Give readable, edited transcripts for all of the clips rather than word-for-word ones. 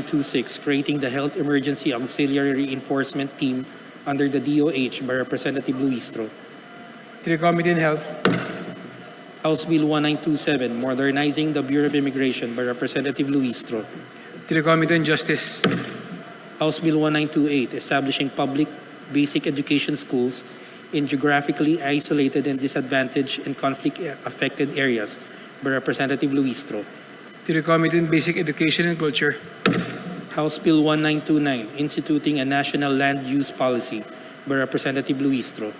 1926, creating the Health Emergency Auxiliary Reinforcement Team under the DOH by Representative Luistro. To the Committee on Health. House Bill 1927, modernizing the Bureau of Immigration by Representative Luistro. To the Committee on Justice. House Bill 1928, establishing public basic education schools in geographically isolated and disadvantaged and conflict-affected areas by Representative Luistro. To the Committee on Basic Education and Culture. House Bill 1929, instituting a national land use policy by Representative Luistro.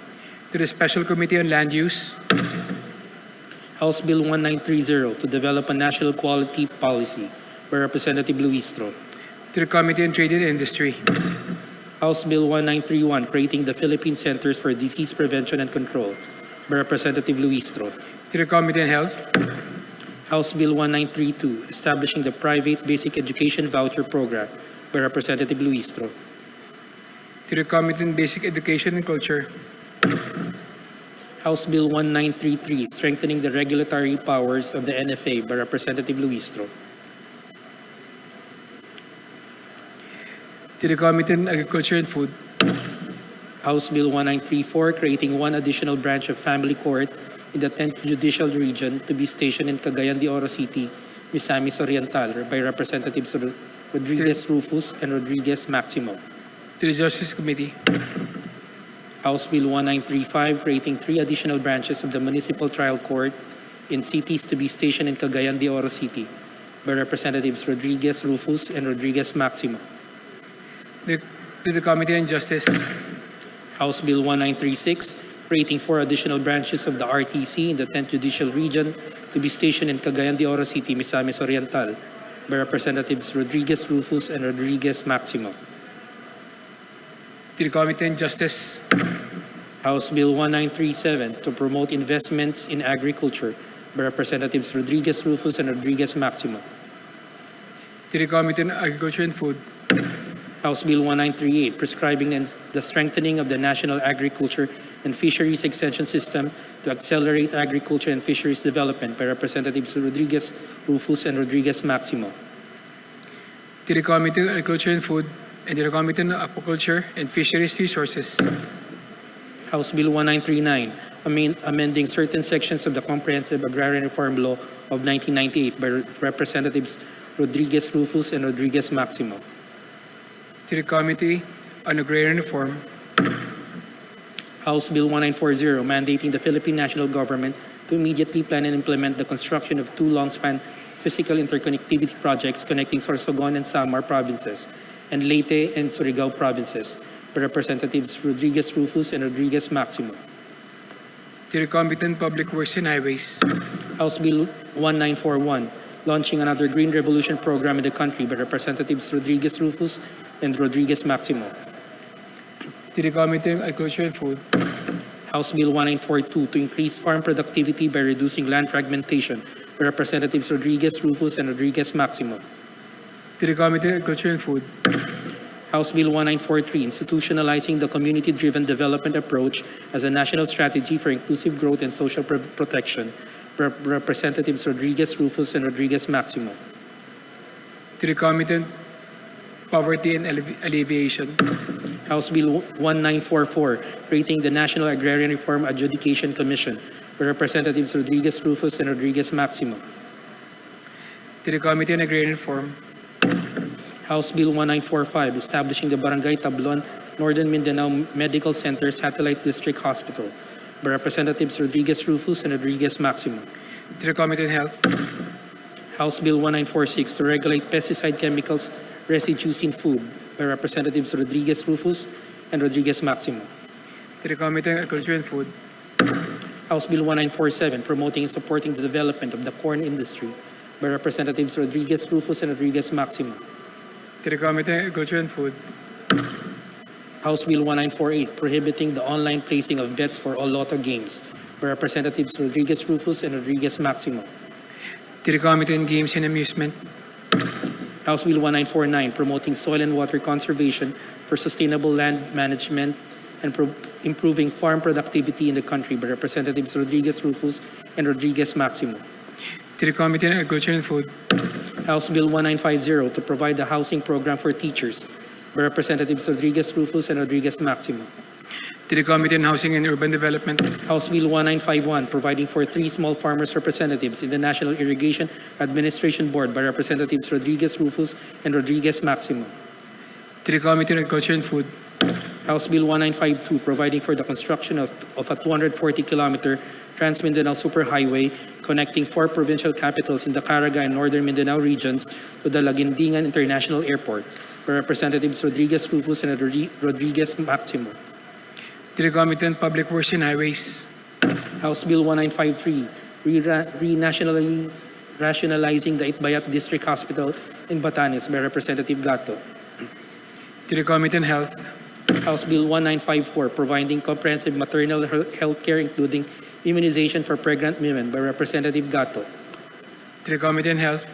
To the Special Committee on Land Use. House Bill 1930, to develop a national quality policy by Representative Luistro. To the Committee on Trade and Industry. House Bill 1931, creating the Philippine Centers for Disease Prevention and Control by Representative Luistro. To the Committee on Health. House Bill 1932, establishing the Private Basic Education Voucher Program by Representative Luistro. To the Committee on Basic Education and Culture. House Bill 1933, strengthening the regulatory powers of the NFA by Representative Luistro. To the Committee on Agriculture and Food. House Bill 1934, creating one additional branch of family court in the 10th Judicial Region to be stationed in Cagayan de Oro City, Misamis Oriental by Representatives Rodriguez Rufus and Rodriguez Maximo. To the Justice Committee. House Bill 1935, creating 3 additional branches of the Municipal Trial Court in cities to be stationed in Cagayan de Oro City by Representatives Rodriguez Rufus and Rodriguez Maximo. To the Committee on Justice. House Bill 1936, creating 4 additional branches of the RTC in the 10th Judicial Region to be stationed in Cagayan de Oro City, Misamis Oriental by Representatives Rodriguez Rufus and Rodriguez Maximo. To the Committee on Justice. House Bill 1937, to promote investments in agriculture by Representatives Rodriguez Rufus and Rodriguez Maximo. To the Committee on Agriculture and Food. House Bill 1938, prescribing the strengthening of the National Agriculture and Fisheries Extension System to accelerate agriculture and fisheries development by Representatives Rodriguez Rufus and Rodriguez Maximo. To the Committee on Agriculture and Food and to the Committee on Aquaculture and Fisheries Resources. House Bill 1939, amending certain sections of the Comprehensive Agrarian Reform Law of 1998 by Representatives Rodriguez Rufus and Rodriguez Maximo. To the Committee on Agrarian Reform. House Bill 1940, mandating the Philippine National Government to immediately plan and implement the construction of 2 long-span physical interconnectivity projects connecting Sorsogon and Samar provinces and Leyte and Surigao provinces by Representatives Rodriguez Rufus and Rodriguez Maximo. To the Committee on Public Works and Highways. House Bill 1941, launching another Green Revolution program in the country by Representatives Rodriguez Rufus and Rodriguez Maximo. To the Committee on Agriculture and Food. House Bill 1942, to increase farm productivity by reducing land fragmentation by Representatives Rodriguez Rufus and Rodriguez Maximo. To the Committee on Agriculture and Food. House Bill 1943, institutionalizing the community-driven development approach as a national strategy for inclusive growth and social protection by Representatives Rodriguez Rufus and Rodriguez Maximo. To the Committee on Poverty and Alleviation. House Bill 1944, creating the National Agrarian Reform Adjudication Commission by Representatives Rodriguez Rufus and Rodriguez Maximo. To the Committee on Agrarian Reform. House Bill 1945, establishing the Barangay Tablon Northern Mindanao Medical Center Satellite District Hospital by Representatives Rodriguez Rufus and Rodriguez Maximo. To the Committee on Health. House Bill 1946, to regulate pesticide chemicals residues in food by Representatives Rodriguez Rufus and Rodriguez Maximo. To the Committee on Agriculture and Food. House Bill 1947, promoting and supporting the development of the corn industry by Representatives Rodriguez Rufus and Rodriguez Maximo. To the Committee on Agriculture and Food. House Bill 1948, prohibiting the online placing of bets for all lotto games by Representatives Rodriguez Rufus and Rodriguez Maximo. To the Committee on Games and Amusement. House Bill 1949, promoting soil and water conservation for sustainable land management and improving farm productivity in the country by Representatives Rodriguez Rufus and Rodriguez Maximo. To the Committee on Agriculture and Food. House Bill 1950 to provide a housing program for teachers by Representatives Rodriguez Rufus and Rodriguez Maximo. To the Committee on Housing and Urban Development. House Bill 1951 providing for 3 small farmers representatives in the National Irrigation Administration Board by Representatives Rodriguez Rufus and Rodriguez Maximo. To the Committee on Agriculture and Food. House Bill 1952 providing for the construction of a 240-kilometer Trans-Mindanao Superhighway connecting 4 provincial capitals in the Caraga and Northern Mindanao regions to the Laguindingan International Airport by Representatives Rodriguez Rufus and Rodriguez Maximo. To the Committee on Public Works and Highways. House Bill 1953 rationalizing the Itbayat District Hospital in Batanes by Representative Gato. To the Committee on Health. House Bill 1954 providing comprehensive maternal health care including immunization for pregnant women by Representative Gato. To the Committee on Health.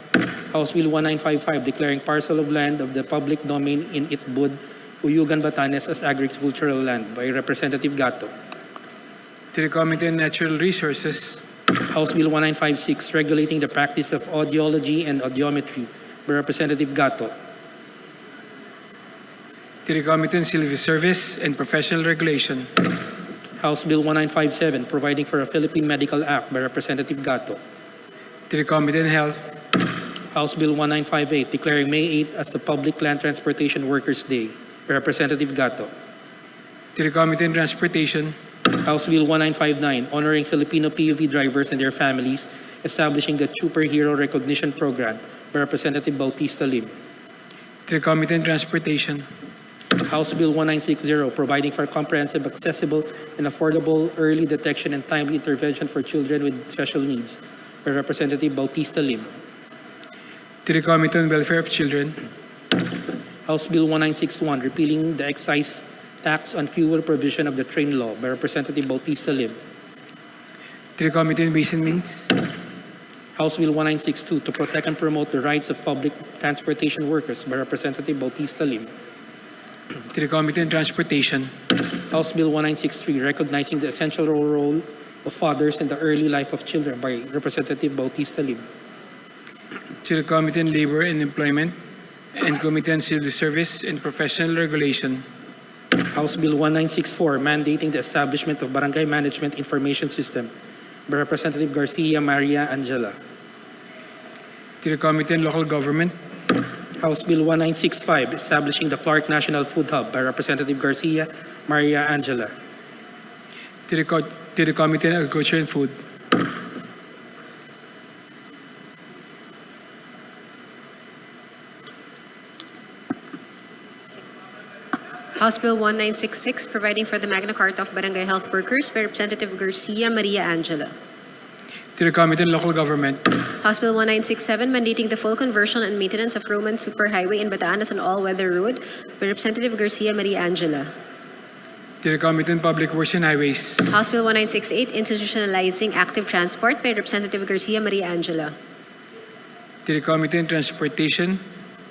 House Bill 1955 declaring parcel of land of the public domain in Itbud, Uyugan, Batanes as agricultural land by Representative Gato. To the Committee on Natural Resources. House Bill 1956 regulating the practice of audiology and audiometry by Representative Gato. To the Committee on Civil Service and Professional Regulation. House Bill 1957 providing for a Philippine Medical Act by Representative Gato. To the Committee on Health. House Bill 1958 declaring May 8 as the Public Land Transportation Workers' Day by Representative Gato. To the Committee on Transportation. House Bill 1959 honoring Filipino PUV drivers and their families, establishing the Superhero Recognition Program by Representative Bautista Lim. To the Committee on Transportation. House Bill 1960 providing for comprehensive, accessible, and affordable early detection and timely intervention for children with special needs by Representative Bautista Lim. To the Committee on Welfare of Children. House Bill 1961 repealing the excise tax on fuel provision of the train law by Representative Bautista Lim. To the Committee on Ways and Means. House Bill 1962 to protect and promote the rights of public transportation workers by Representative Bautista Lim. To the Committee on Transportation. House Bill 1963 recognizing the essential role of fathers in the early life of children by Representative Bautista Lim. To the Committee on Labor and Employment and Committee on Civil Service and Professional Regulation. House Bill 1964 mandating the establishment of Barangay Management Information System by Representative Garcia Maria Angela. To the Committee on Local Government. House Bill 1965 establishing the Clark National Food Hub by Representative Garcia Maria Angela. To the Committee on Agriculture and Food. House Bill 1966 providing for the Magna Carta of Barangay Health Workers by Representative Garcia Maria Angela. To the Committee on Local Government. House Bill 1967 mandating the full conversion and maintenance of Roman Superhighway in Bataan as an all-weather road by Representative Garcia Maria Angela. To the Committee on Public Works and Highways. House Bill 1968 institutionalizing active transport by Representative Garcia Maria Angela. To the Committee on Transportation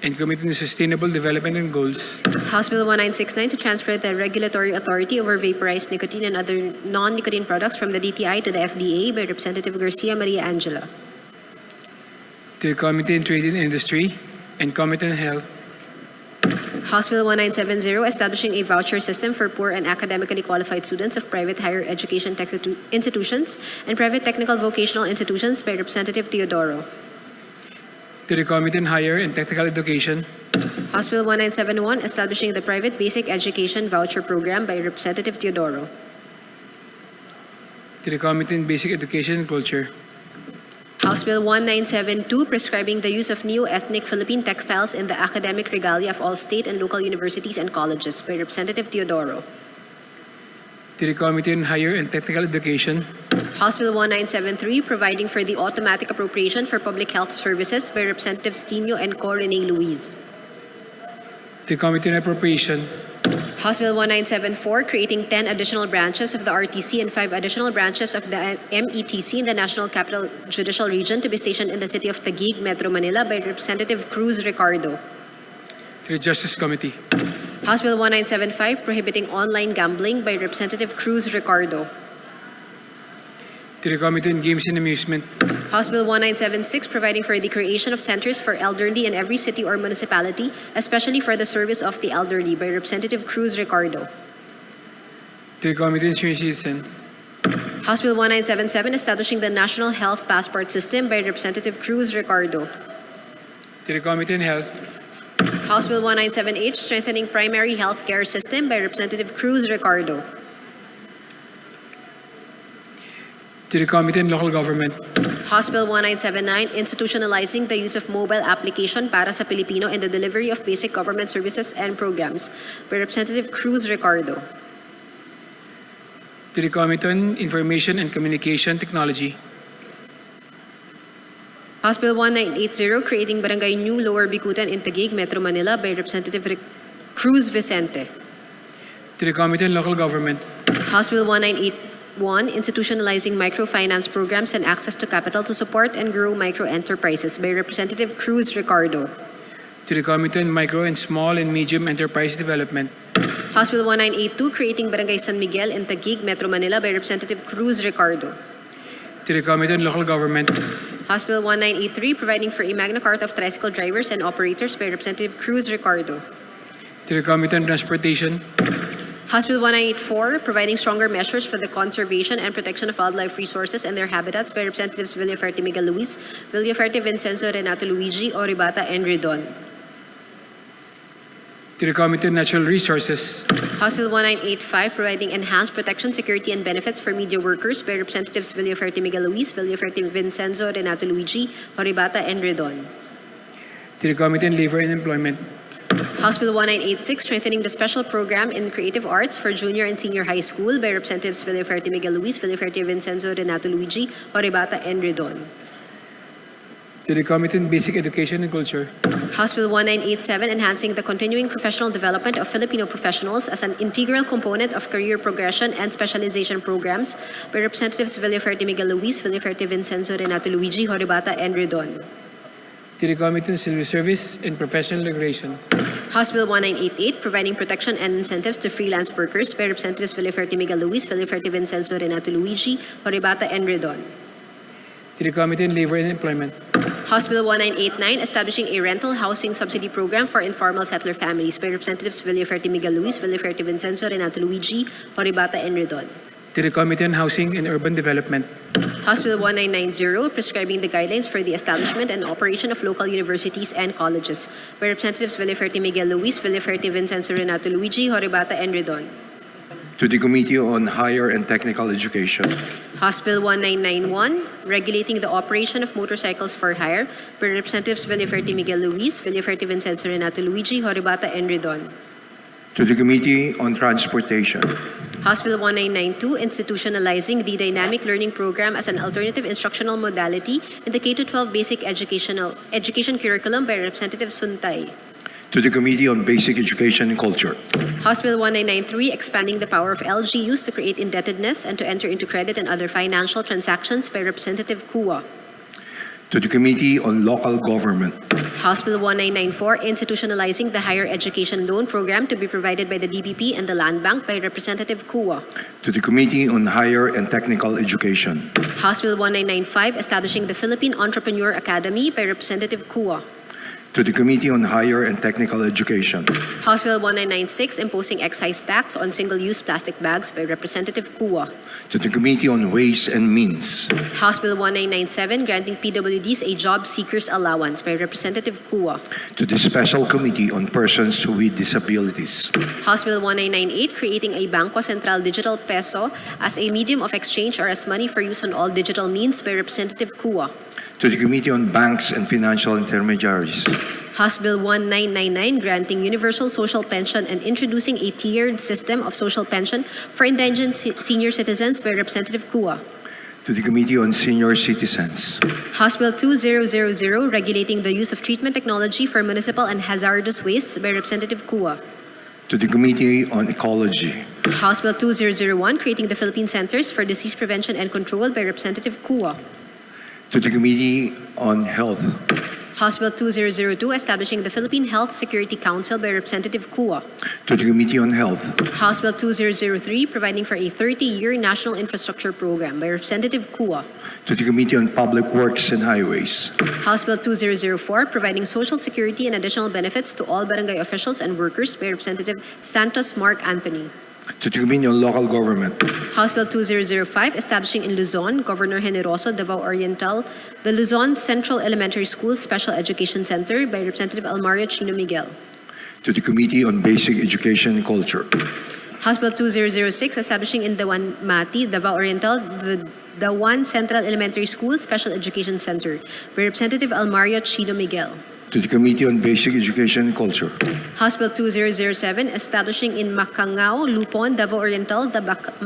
and Committee on Sustainable Development and Goals. House Bill 1969 to transfer the regulatory authority over vaporized nicotine and other non-nicotine products from the DTI to the FDA by Representative Garcia Maria Angela. To the Committee on Trade and Industry and Committee on Health. House Bill 1970 establishing a voucher system for poor and academically qualified students of private higher education institutions and private technical vocational institutions by Representative Teodoro. To the Committee on Higher and Technical Education. House Bill 1971 establishing the private basic education voucher program by Representative Teodoro. To the Committee on Basic Education and Culture. House Bill 1972 prescribing the use of neo-ethnic Philippine textiles in the academic regalia of all state and local universities and colleges by Representative Teodoro. To the Committee on Higher and Technical Education. House Bill 1973 providing for the automatic appropriation for public health services by Representatives Tino and Co. Rene Luis. To the Committee on Appropriation. House Bill 1974 creating 10 additional branches of the RTC and 5 additional branches of the METC in the National Capital Judicial Region to be stationed in the city of Taguig, Metro Manila by Representative Cruz Ricardo. To the Justice Committee. House Bill 1975 prohibiting online gambling by Representative Cruz Ricardo. To the Committee on Games and Amusement. House Bill 1976, providing for the creation of centers for elderly in every city or municipality, especially for the service of the elderly, by Representative Cruz Ricardo. To the Committee on Senior Citizen. House Bill 1977, establishing the National Health Passport System, by Representative Cruz Ricardo. To the Committee on Health. House Bill 1978, strengthening primary health care system, by Representative Cruz Ricardo. To the Committee on Local Government. House Bill 1979, institutionalizing the use of mobile application para sa Pilipino in the delivery of basic government services and programs, by Representative Cruz Ricardo. To the Committee on Information and Communication Technology. House Bill 1980, creating Barangay New Lower Bicutan in Taguig, Metro Manila, by Representative Cruz Vicente. To the Committee on Local Government. House Bill 1981, institutionalizing microfinance programs and access to capital to support and grow microenterprises, by Representative Cruz Ricardo. To the Committee on Micro and Small and Medium Enterprise Development. House Bill 1982, creating Barangay San Miguel in Taguig, Metro Manila, by Representative Cruz Ricardo. To the Committee on Local Government. House Bill 1983, providing for a Magna Carta of tricycle drivers and operators, by Representative Cruz Ricardo. To the Committee on Transportation. House Bill 1984, providing stronger measures for the conservation and protection of wildlife resources and their habitats, by Representatives Villaferte Miguel Luis, Villaferte Vincenzo Renato Luigi, Oribata, and Redon. To the Committee on Natural Resources. House Bill 1985, providing enhanced protection, security, and benefits for media workers, by Representatives Villaferte Miguel Luis, Villaferte Vincenzo Renato Luigi, Oribata, and Redon. To the Committee on Labor and Employment. House Bill 1986, strengthening the special program in creative arts for junior and senior high school, by Representatives Villaferte Miguel Luis, Villaferte Vincenzo Renato Luigi, Oribata, and Redon. To the Committee on Basic Education and Culture. House Bill 1987, enhancing the continuing professional development of Filipino professionals as an integral component of career progression and specialization programs, by Representatives Villaferte Miguel Luis, Villaferte Vincenzo Renato Luigi, Horibata, and Redon. To the Committee on Civil Service and Professional Regulation. House Bill 1988, providing protection and incentives to freelance workers, by Representatives Villaferte Miguel Luis, Villaferte Vincenzo Renato Luigi, Horibata, and Redon. To the Committee on Labor and Employment. House Bill 1989, establishing a rental housing subsidy program for informal settler families, by Representatives Villaferte Miguel Luis, Villaferte Vincenzo Renato Luigi, Horibata, and Redon. To the Committee on Housing and Urban Development. House Bill 1990, prescribing the guidelines for the establishment and operation of local universities and colleges, by Representatives Villaferte Miguel Luis, Villaferte Vincenzo Renato Luigi, Horibata, and Redon. To the Committee on Higher and Technical Education. House Bill 1991, regulating the operation of motorcycles for hire, by Representatives Villaferte Miguel Luis, Villaferte Vincenzo Renato Luigi, Horibata, and Redon. To the Committee on Transportation. House Bill 1992, institutionalizing the dynamic learning program as an alternative instructional modality in the K-12 basic education curriculum, by Representative Suntay. To the Committee on Basic Education and Culture. House Bill 1993, expanding the power of LGUs to create indebtedness and to enter into credit and other financial transactions, by Representative Kua. To the Committee on Local Government. House Bill 1994, institutionalizing the higher education loan program to be provided by the DBP and the Land Bank, by Representative Kua. To the Committee on Higher and Technical Education. House Bill 1995, establishing the Philippine Entrepreneur Academy, by Representative Kua. To the Committee on Higher and Technical Education. House Bill 1996, imposing excise tax on single-use plastic bags, by Representative Kua. To the Committee on Ways and Means. House Bill 1997, granting PWDs a job seekers allowance, by Representative Kua. To the Special Committee on Persons with Disabilities. House Bill 1998, creating a Bangko Central Digital Peso as a medium of exchange or as money for use on all digital means, by Representative Kua. To the Committee on Banks and Financial Intermediaries. House Bill 1999, granting universal social pension and introducing a tiered system of social pension for indigent senior citizens, by Representative Kua. To the Committee on Senior Citizens. House Bill 2000, regulating the use of treatment technology for municipal and hazardous wastes, by Representative Kua. To the Committee on Ecology. House Bill 2001, creating the Philippine Centers for Disease Prevention and Control, by Representative Kua. To the Committee on Health. House Bill 2002, establishing the Philippine Health Security Council by Representative Kua. to the Committee on Health, House Bill 2003, providing for a 30-year national infrastructure program by Representative Kua. to the Committee on Public Works and Highways, House Bill 2004, providing social security and additional benefits to all barangay officials and workers by Representative Santos Mark Anthony. to the Committee on Local Government, House Bill 2005, establishing in Luzon, Governor Generoso, Davao Oriental, the Luzon Central Elementary School Special Education Center by Representative Almario Chino Miguel. to the Committee on Basic Education and Culture, House Bill 2006, establishing in Dawan Mati, Davao Oriental, the Dawan Central Elementary School Special Education Center by Representative Almario Chino Miguel. to the Committee on Basic Education and Culture, House Bill 2007, establishing in Macangao, Lupon, Davao Oriental, the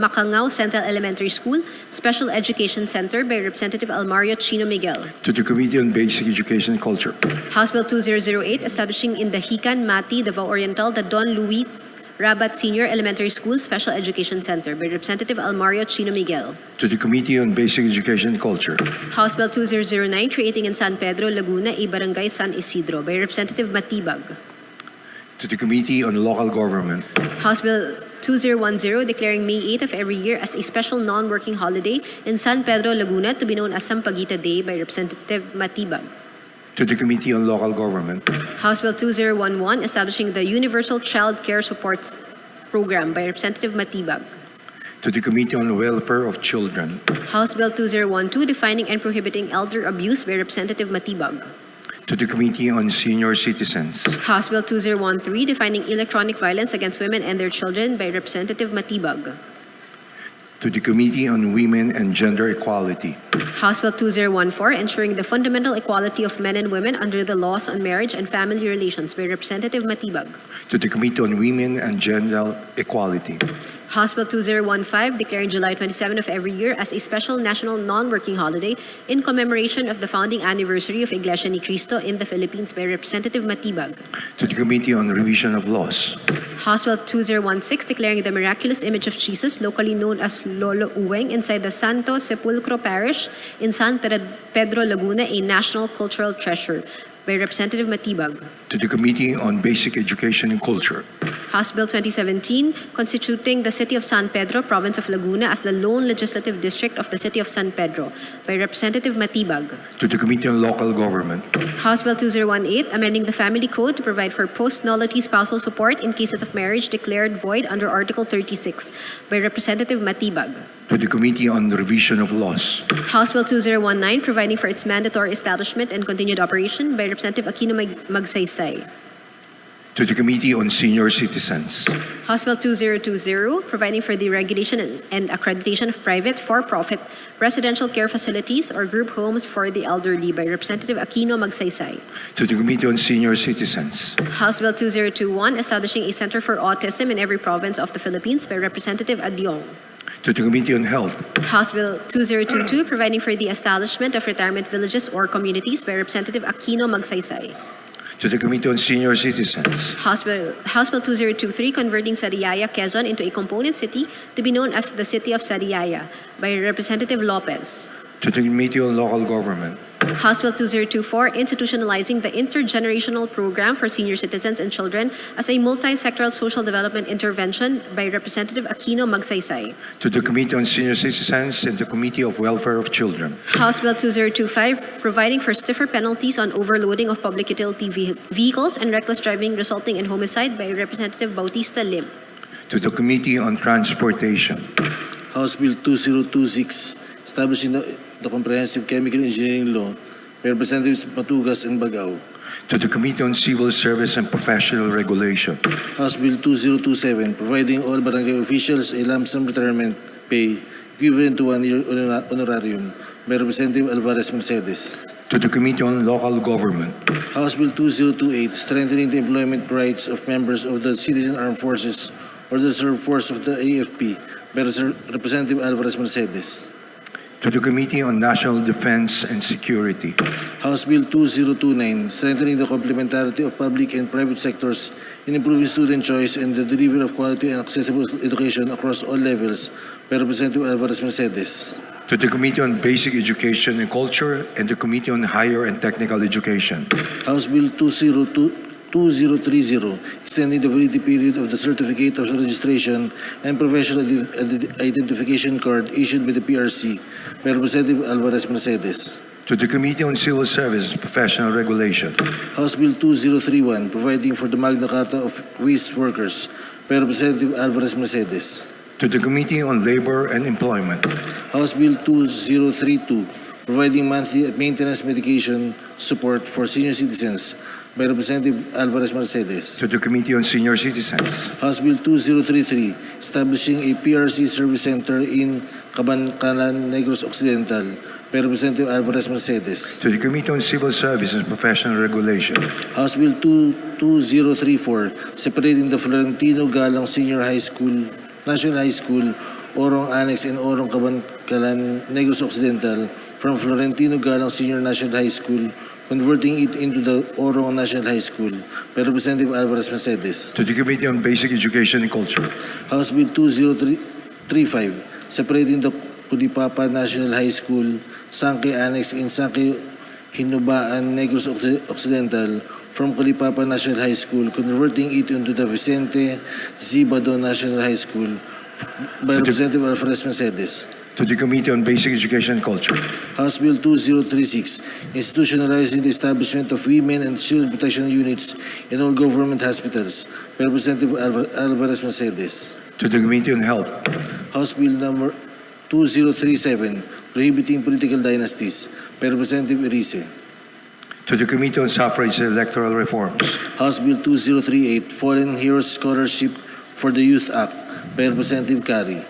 Macangao Central Elementary School Special Education Center by Representative Almario Chino Miguel. to the Committee on Basic Education and Culture, House Bill 2008, establishing in Dahican, Mati, Davao Oriental, the Don Luis Rabat Senior Elementary School Special Education Center by Representative Almario Chino Miguel. to the Committee on Basic Education and Culture, House Bill 2009, creating in San Pedro, Laguna, a Barangay San Isidro by Representative Matibag. to the Committee on Local Government, House Bill 2010, declaring May 8 of every year as a special non-working holiday in San Pedro, Laguna to be known as Sampaguita Day by Representative Matibag. to the Committee on Local Government, House Bill 2011, establishing the Universal Child Care Support Program by Representative Matibag. to the Committee on Welfare of Children, House Bill 2012, defining and prohibiting elder abuse by Representative Matibag. to the Committee on Senior Citizens, House Bill 2013, defining electronic violence against women and their children by Representative Matibag. to the Committee on Women and Gender Equality, House Bill 2014, ensuring the fundamental equality of men and women under the laws on marriage and family relations by Representative Matibag. to the Committee on Women and Gender Equality, House Bill 2015, declaring July 27 of every year as a special national non-working holiday in commemoration of the founding anniversary of Iglesia Ni Cristo in the Philippines by Representative Matibag. to the Committee on Revision of Laws, House Bill 2016, declaring the miraculous image of Jesus, locally known as Lolo Uweng, inside the Santo Sepulcro Parish in San Pedro, Laguna, a national cultural treasure by Representative Matibag. to the Committee on Basic Education and Culture, House Bill 2017, constituting the City of San Pedro, Province of Laguna, as the lone legislative district of the City of San Pedro by Representative Matibag. to the Committee on Local Government, House Bill 2018, amending the Family Code to provide for post-nullity spousal support in cases of marriage declared void under Article 36 by Representative Matibag. to the Committee on Revision of Laws, House Bill 2019, providing for its mandatory establishment and continued operation by Representative Aquino Magsaysay. to the Committee on Senior Citizens, House Bill 2020, providing for the regulation and accreditation of private for-profit residential care facilities or group homes for the elderly by Representative Aquino Magsaysay. to the Committee on Senior Citizens, House Bill 2021, establishing a Center for Autism in every province of the Philippines by Representative Adyong. to the Committee on Health, House Bill 2022, providing for the establishment of retirement villages or communities by Representative Aquino Magsaysay. to the Committee on Senior Citizens, House Bill 2023, converting Sariaya, Quezon into a component city to be known as the City of Sariaya by Representative Lopez. to the Committee on Local Government, House Bill 2024, institutionalizing the intergenerational program for senior citizens and children as a multi-sectoral social development intervention by Representative Aquino Magsaysay. to the Committee on Senior Citizens and the Committee of Welfare of Children, House Bill 2025, providing for stiffer penalties on overloading of public utility vehicles and reckless driving resulting in homicide by Representative Bautista Lim. to the Committee on Transportation, House Bill 2026, establishing the Comprehensive Chemical Engineering Law by Representatives Matugas and Bagao. to the Committee on Civil Service and Professional Regulation, House Bill 2027, providing all barangay officials a lump sum retirement pay equivalent to 1 year honorarium by Representative Alvarez Mercedes. to the Committee on Local Government, House Bill 2028, strengthening the employment rights of members of the Citizen Armed Forces or the Reserve Force of the AFP by Representative Alvarez Mercedes. to the Committee on National Defense and Security, House Bill 2029, strengthening the complementarity of public and private sectors in improving student choice and the delivery of quality and accessible education across all levels by Representative Alvarez Mercedes. to the Committee on Basic Education and Culture and the Committee on Higher and Technical Education, House Bill 2030, extending the validity period of the certificate of registration and professional identification card issued by the PRC by Representative Alvarez Mercedes. to the Committee on Civil Service and Professional Regulation, House Bill 2031, providing for the Magna Carta of Waste Workers by Representative Alvarez Mercedes. to the Committee on Labor and Employment, House Bill 2032, providing monthly maintenance medication support for senior citizens by Representative Alvarez Mercedes. to the Committee on Senior Citizens, House Bill 2033, establishing a PRC service center in Cabancanan, Negros Occidental by Representative Alvarez Mercedes. to the Committee on Civil Service and Professional Regulation, House Bill 2034, separating the Florentino Galang Senior High School, National High School, Orong Annex and Orong Cabancanan, Negros Occidental from Florentino Galang Senior National High School, converting it into the Orong National High School by Representative Alvarez Mercedes. to the Committee on Basic Education and Culture, House Bill 2035, separating the Kulipapa National High School, Sangke Annex in Sangke Hinubaan, Negros Occidental from Kulipapa National High School, converting it into the Vicente Zibado National High School by Representative Alvarez Mercedes. to the Committee on Basic Education and Culture, House Bill 2036, institutionalizing the establishment of women and children protection units in all government hospitals by Representative Alvarez Mercedes. to the Committee on Health, House Bill number 2037, prohibiting political dynasties by Representative Erice. to the Committee on Suffrage and Electoral Reforms, House Bill 2038, Fallen Heroes Scholarship for the Youth Act by Representative Kari.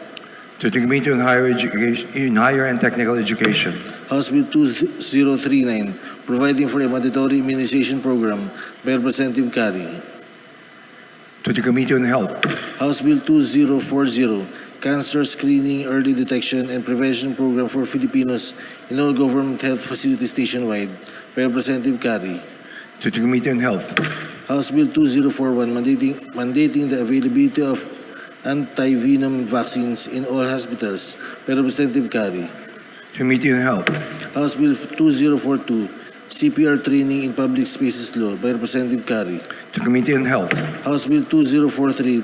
to the Committee on Higher and Technical Education, House Bill 2039, providing for a mandatory immunization program by Representative Kari. to the Committee on Health, House Bill 2040, Cancer Screening, Early Detection and Prevention Program for Filipinos in all government health facilities nationwide by Representative Kari. to the Committee on Health, House Bill 2041, mandating the availability of anti-venom vaccines in all hospitals by Representative Kari. Committee on Health, House Bill 2042, CPR Training in Public Spaces Law by Representative Kari. to Committee on Health, House Bill 2043,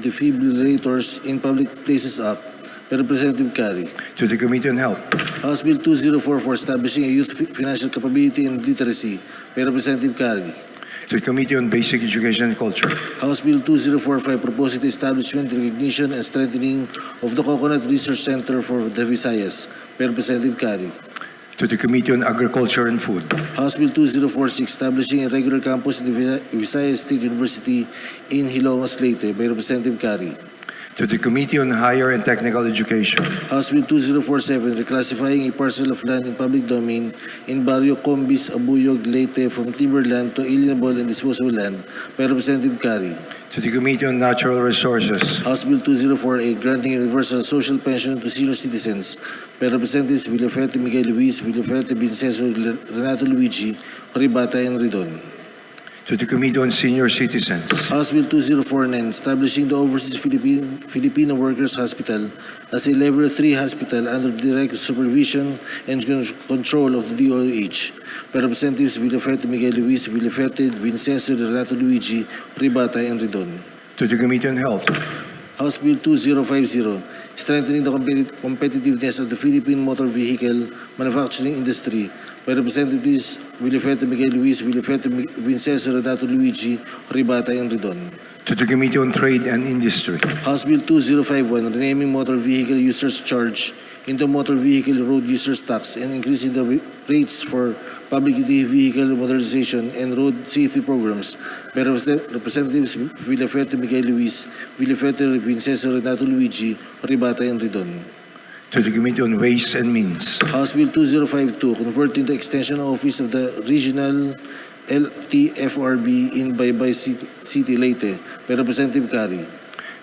Defibrillators in Public Places Act by Representative Kari. to the Committee on Health, House Bill 2044, establishing a youth financial capability and literacy by Representative Kari. to the Committee on Basic Education and Culture, House Bill 2045, proposing the establishment, recognition, and strengthening of the Coconut Research Center for the Visayas by Representative Kari. to the Committee on Agriculture and Food, House Bill 2046, establishing a regular campus in the Visayas State University in Hilongos, Leyte by Representative Kari. to the Committee on Higher and Technical Education, House Bill 2047, reclassifying a parcel of land in public domain in Barrio Combis, Abuyog, Leyte from timberland to alienable and disposable land by Representative Kari. to the Committee on Natural Resources, House Bill 2048, granting universal social pension to senior citizens by Representatives Villafete Miguel Luis, Villafete Vincenzo, Renato Luigi, Ribata, and Ridon. to the Committee on Senior Citizens, House Bill 2049, establishing the Overseas Filipino Workers Hospital as a Level 3 hospital under the direct supervision and control of the DOH by Representatives Villafete Miguel Luis, Villafete Vincenzo, Renato Luigi, Ribata, and Ridon. to the Committee on Health, House Bill 2050, strengthening the competitiveness of the Philippine motor vehicle manufacturing industry by Representatives Villafete Miguel Luis, Villafete Vincenzo, Renato Luigi, Ribata, and Ridon. to the Committee on Trade and Industry, House Bill 2051, renaming motor vehicle users charge into motor vehicle road users tax and increasing the rates for public utility vehicle modernization and road safety programs by Representatives Villafete Miguel Luis, Villafete Vincenzo, Renato Luigi, Ribata, and Ridon. to the Committee on Ways and Means, House Bill 2052, converting the extension office of the regional LTFRB in Baybay City, Leyte by Representative Kari.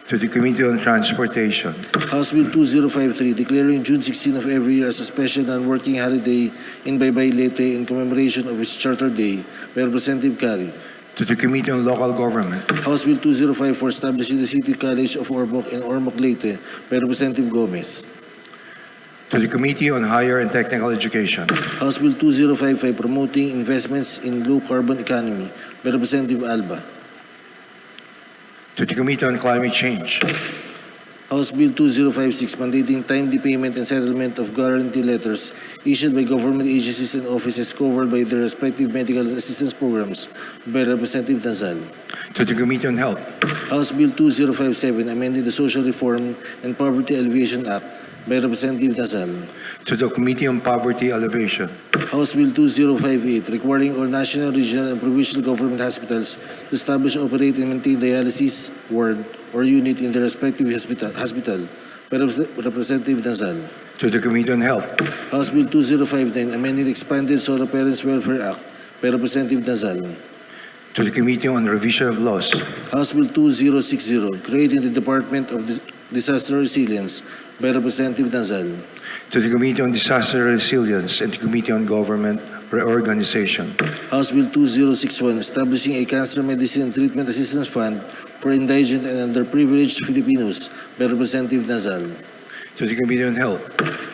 to the Committee on Transportation, House Bill 2053, declaring June 16 of every year as a special non-working holiday in Baybay, Leyte in commemoration of its Charter Day by Representative Kari. to the Committee on Local Government, House Bill 2054 establishing the City College of Ormoc in Ormoc, Leyte by Representative Gomez. to the Committee on Higher and Technical Education, House Bill 2055 promoting investments in low carbon economy by Representative Alba. to the Committee on Climate Change, House Bill 2056 mandating timely payment and settlement of guarantee letters issued by government agencies and offices covered by their respective medical assistance programs by Representative Nazal. to the Committee on Health, House Bill 2057 amending the Social Reform and Poverty Alleviation Act by Representative Nazal. to the Committee on Poverty Alleviation, House Bill 2058 requiring all national, regional, and provincial government hospitals to establish, operate, and maintain dialysis ward or unit in their respective hospital by Representative Nazal. to the Committee on Health, House Bill 2059 amending the expanded Solo Parents Welfare Act by Representative Nazal. to the Committee on Revision of Laws, House Bill 2060 creating the Department of Disaster Resilience by Representative Nazal. to the Committee on Disaster Resilience and the Committee on Government Reorganization, House Bill 2061 establishing a cancer medicine and treatment assistance fund for indigent and underprivileged Filipinos by Representative Nazal. to the Committee on Health,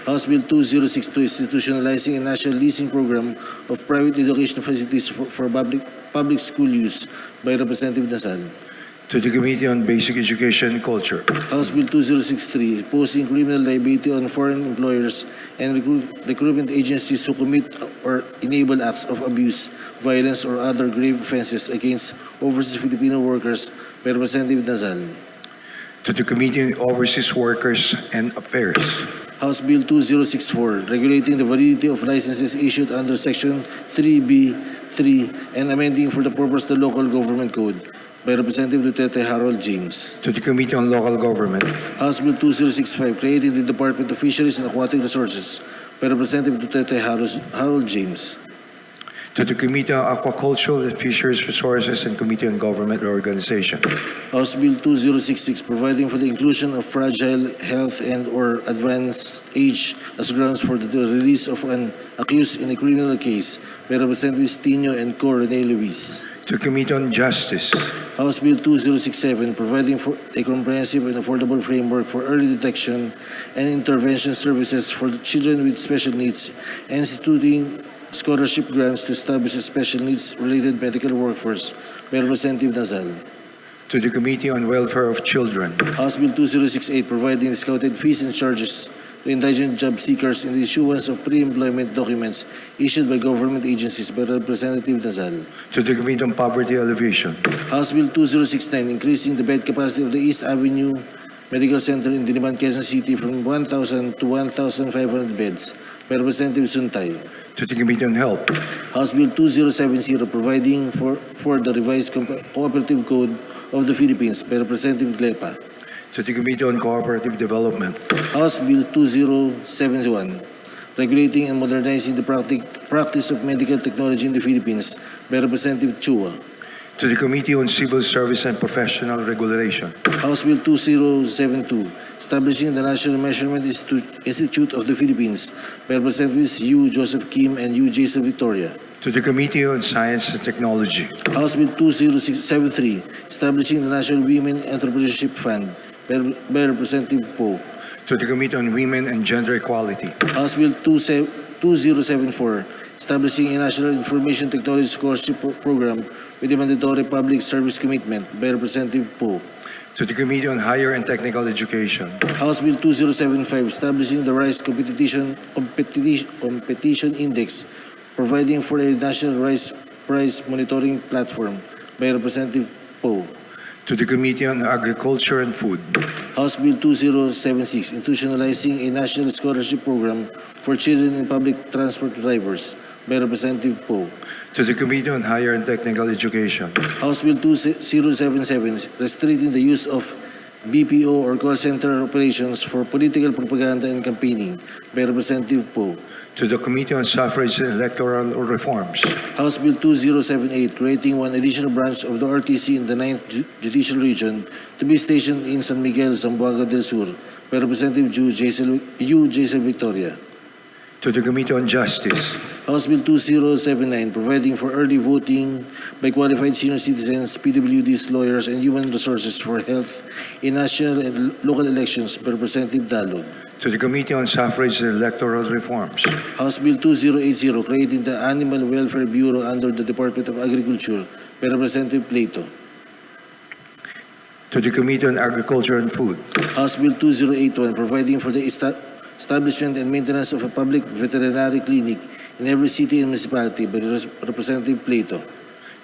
House Bill 2062 institutionalizing a national leasing program of private educational facilities for public school use by Representative Nazal. to the Committee on Basic Education and Culture, House Bill 2063 imposing criminal liability on foreign employers and recruitment agencies who commit or enable acts of abuse, violence, or other grave offenses against overseas Filipino workers by Representative Nazal. to the Committee on Overseas Workers and Affairs, House Bill 2064 regulating the validity of licenses issued under Section 3B3 and amending for the purpose of the Local Government Code by Representative Duterte Harold James. to the Committee on Local Government, House Bill 2065 creating the Department of Fisheries and Aquatic Resources by Representative Duterte Harold James. to the Committee on Aquaculture and Fisheries Resources and Committee on Government Reorganization, House Bill 2066 providing for the inclusion of fragile health and or advanced age as grounds for the release of an accused in a criminal case by Representatives Tino and Co. Rene Luis. to the Committee on Justice, House Bill 2067 providing for a comprehensive and affordable framework for early detection and intervention services for children with special needs and instituting scholarship grants to establish a special needs related medical workforce by Representative Nazal. to the Committee on Welfare of Children, House Bill 2068 providing discounted fees and charges to indigent job seekers in the issuance of pre-employment documents issued by government agencies by Representative Nazal. to the Committee on Poverty Alleviation, House Bill 2069 increasing the bed capacity of the East Avenue Medical Center in Diliman, Quezon City from 1,000 to 1,500 beds by Representative Suntay. to the Committee on Health, House Bill 2070 providing for the revised cooperative code of the Philippines by Representative Glepa. to the Committee on Cooperative Development, House Bill 2071 regulating and modernizing the practice of medical technology in the Philippines by Representative Chua. to the Committee on Civil Service and Professional Regulation, House Bill 2072 establishing the National Measurement Institute of the Philippines by Representatives U. Joseph Kim and U. Jason Victoria. to the Committee on Science and Technology, House Bill 2073 establishing the National Women Entrepreneurship Fund by Representative Poe. to the Committee on Women and Gender Equality, House Bill 2074 establishing a National Information Technology Scholarship Program with a mandatory public service commitment by Representative Poe. to the Committee on Higher and Technical Education, House Bill 2075 establishing the Rice Competition Index, providing for a national rice price monitoring platform by Representative Poe. to the Committee on Agriculture and Food, House Bill 2076 institutionalizing a national scholarship program for children and public transport drivers by Representative Poe. to the Committee on Higher and Technical Education, House Bill 2077 restricting the use of BPO or call center operations for political propaganda and campaigning by Representative Poe. to the Committee on Suffrage and Electoral Reforms, House Bill 2078 creating one additional branch of the RTC in the 9th Judicial Region to be stationed in San Miguel, Zamboanga del Sur by Representative U. Jason Victoria. to the Committee on Justice, House Bill 2079, providing for early voting by qualified senior citizens, PWDs, lawyers, and human resources for health in national and local elections by Representative Dalog. to the Committee on Suffrage and Electoral Reforms, House Bill 2080, creating the Animal Welfare Bureau under the Department of Agriculture by Representative Plato. to the Committee on Agriculture and Food, House Bill 2081, providing for the establishment and maintenance of a public veterinary clinic in every city and municipality by Representative Plato.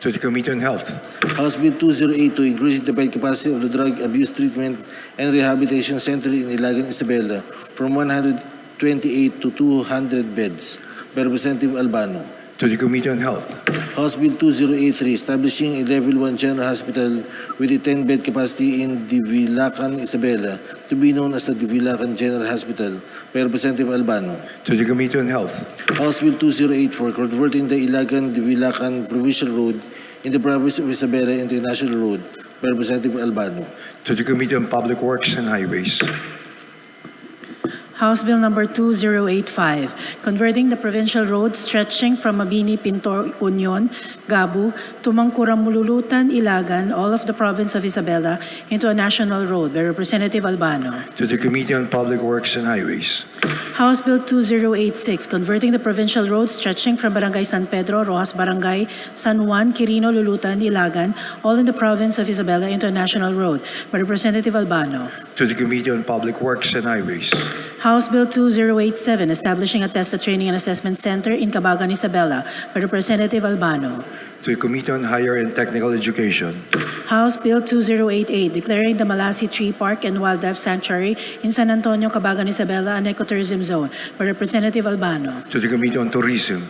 to the Committee on Health, House Bill 2082, increasing the bed capacity of the Drug Abuse Treatment and Rehabilitation Center in Ilagan, Isabela from 128 to 200 beds by Representative Albano. to the Committee on Health, House Bill 2083, establishing a Level 1 General Hospital with a 10-bed capacity in Divilacan, Isabela, to be known as the Divilacan General Hospital by Representative Albano. to the Committee on Health, House Bill 2084, converting the Ilagan-Divilacan Provincial Road in the province of Isabela into a national road by Representative Albano. to the Committee on Public Works and Highways, House Bill number 2085, converting the provincial road stretching from Mabini, Pintor, Union, Gabu to Mangkuram, Mululutan, Ilagan, all of the province of Isabela, into a national road by Representative Albano. to the Committee on Public Works and Highways, House Bill 2086, converting the provincial road stretching from Barangay San Pedro, Rojas Barangay, San Juan, Quirino, Lulutan, Ilagan, all in the province of Isabela, into a national road by Representative Albano. to the Committee on Public Works and Highways, House Bill 2087, establishing a TESTA Training and Assessment Center in Cabagan, Isabela, by Representative Albano. to the Committee on Higher and Technical Education, House Bill 2088, declaring the Malasi Tree Park and Wildlife Sanctuary in San Antonio, Cabagan, Isabela, an ecotourism zone, by Representative Albano. to the Committee on Tourism,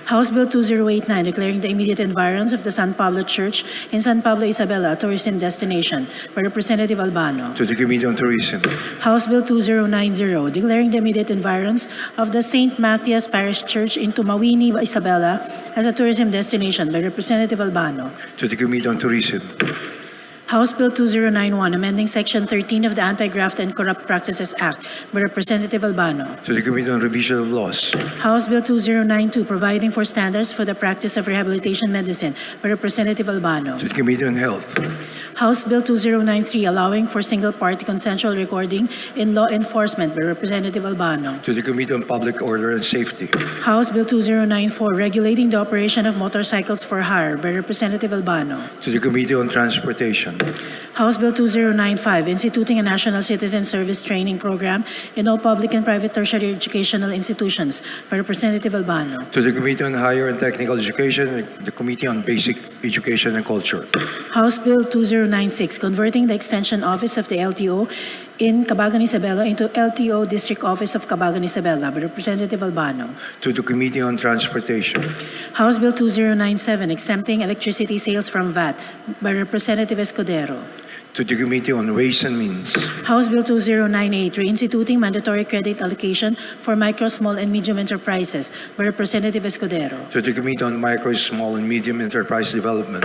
House Bill 2089, declaring the immediate environs of the San Pablo Church in San Pablo, Isabela, a tourism destination, by Representative Albano. to the Committee on Tourism, House Bill 2090, declaring the immediate environs of the St. Matthias Parish Church in Tumawini, Isabela, as a tourism destination, by Representative Albano. to the Committee on Tourism, House Bill 2091, amending Section 13 of the Anti-Graft and Corrupt Practices Act, by Representative Albano. to the Committee on Revision of Laws, House Bill 2092, providing for standards for the practice of rehabilitation medicine, by Representative Albano. to the Committee on Health, House Bill 2093, allowing for single-party consensual recording in law enforcement, by Representative Albano. to the Committee on Public Order and Safety, House Bill 2094, regulating the operation of motorcycles for hire, by Representative Albano. to the Committee on Transportation, House Bill 2095, instituting a national citizen service training program in all public and private tertiary educational institutions, by Representative Albano. to the Committee on Higher and Technical Education, and the Committee on Basic Education and Culture, House Bill 2096, converting the extension office of the LTO in Cabagan, Isabela into LTO District Office of Cabagan, Isabela, by Representative Albano. to the Committee on Transportation, House Bill 2097, exempting electricity sales from VAT, by Representative Escudero. to the Committee on Ways and Means, House Bill 2098, reinstituting mandatory credit allocation for micro, small, and medium enterprises, by Representative Escudero. to the Committee on Micro, Small, and Medium Enterprise Development,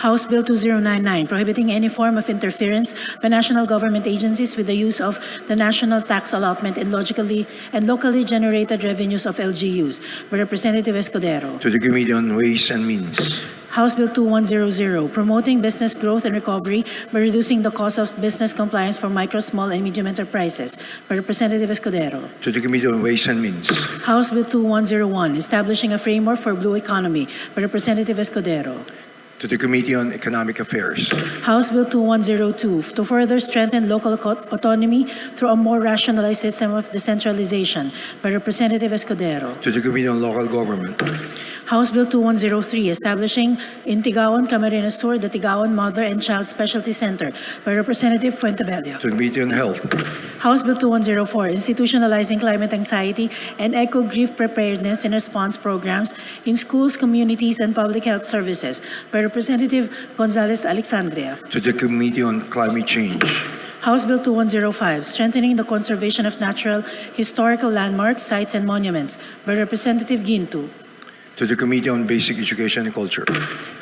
House Bill 2099, prohibiting any form of interference by national government agencies with the use of the national tax allotment and locally generated revenues of LGUs, by Representative Escudero. to the Committee on Ways and Means, House Bill 2100, promoting business growth and recovery by reducing the cost of business compliance for micro, small, and medium enterprises, by Representative Escudero. to the Committee on Ways and Means, House Bill 2101, establishing a framework for blue economy, by Representative Escudero. to the Committee on Economic Affairs, House Bill 2102, to further strengthen local autonomy through a more rationalized system of decentralization, by Representative Escudero. to the Committee on Local Government, House Bill 2103, establishing in Tigaon, Camarines Sur, the Tigaon Mother and Child Specialty Center, by Representative Fuentebella. to the Committee on Health, House Bill 2104, institutionalizing climate anxiety and eco-grief preparedness and response programs in schools, communities, and public health services, by Representative Gonzalez Alexandria. to the Committee on Climate Change, House Bill 2105, strengthening the conservation of natural historical landmarks, sites, and monuments, by Representative Gintu. to the Committee on Basic Education and Culture,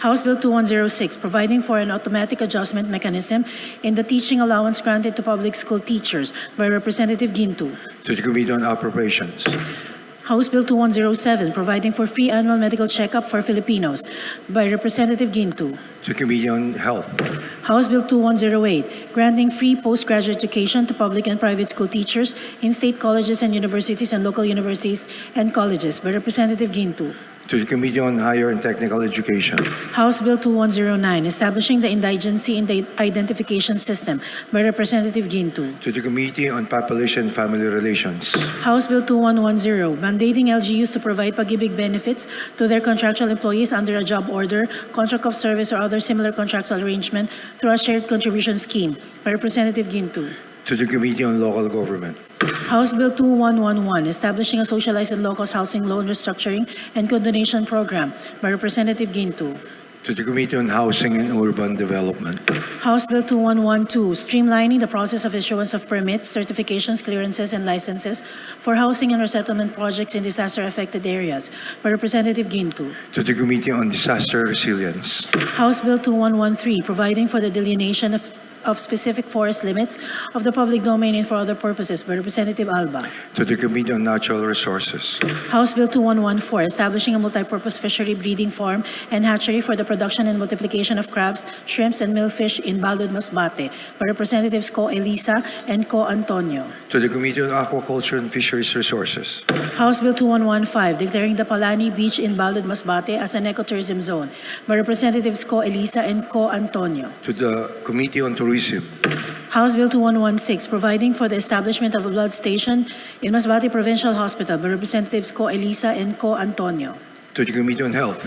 House Bill 2106, providing for an automatic adjustment mechanism in the teaching allowance granted to public school teachers, by Representative Gintu. to the Committee on Appropriations, House Bill 2107, providing for free annual medical checkup for Filipinos, by Representative Gintu. To the Committee on Health. House Bill 2108, granting free postgraduate education to public and private school teachers in state colleges and universities and local universities and colleges, by Representative Gintu. To the Committee on Higher and Technical Education. House Bill 2109, establishing the indigency identification system, by Representative Gintu. To the Committee on Population and Family Relations. House Bill 2110, mandating LGUs to provide pag-ibig benefits to their contractual employees under a job order, contract of service, or other similar contractual arrangement through a shared contribution scheme, by Representative Gintu. To the Committee on Local Government. House Bill 2111, establishing a socialized and low-cost housing loan restructuring and condonation program, by Representative Gintu. To the Committee on Housing and Urban Development. House Bill 2112, streamlining the process of issuance of permits, certifications, clearances, and licenses for housing and resettlement projects in disaster-affected areas, by Representative Gintu. To the Committee on Disaster Resilience. House Bill 2113, providing for the delineation of specific forest limits of the public domain and for other purposes, by Representative Alba. To the Committee on Natural Resources. House Bill 2114, establishing a multipurpose fishery breeding farm and hatchery for the production and multiplication of crabs, shrimps, and millfish in Balud, Masbate, by Representatives Co. Elisa and Co. Antonio. To the Committee on Aquaculture and Fisheries Resources. House Bill 2115, declaring the Palani Beach in Balud, Masbate as an ecotourism zone, by Representatives Co. Elisa and Co. Antonio. To the Committee on Tourism. House Bill 2116, providing for the establishment of a blood station in Masbate Provincial Hospital, by Representatives Co. Elisa and Co. Antonio. To the Committee on Health.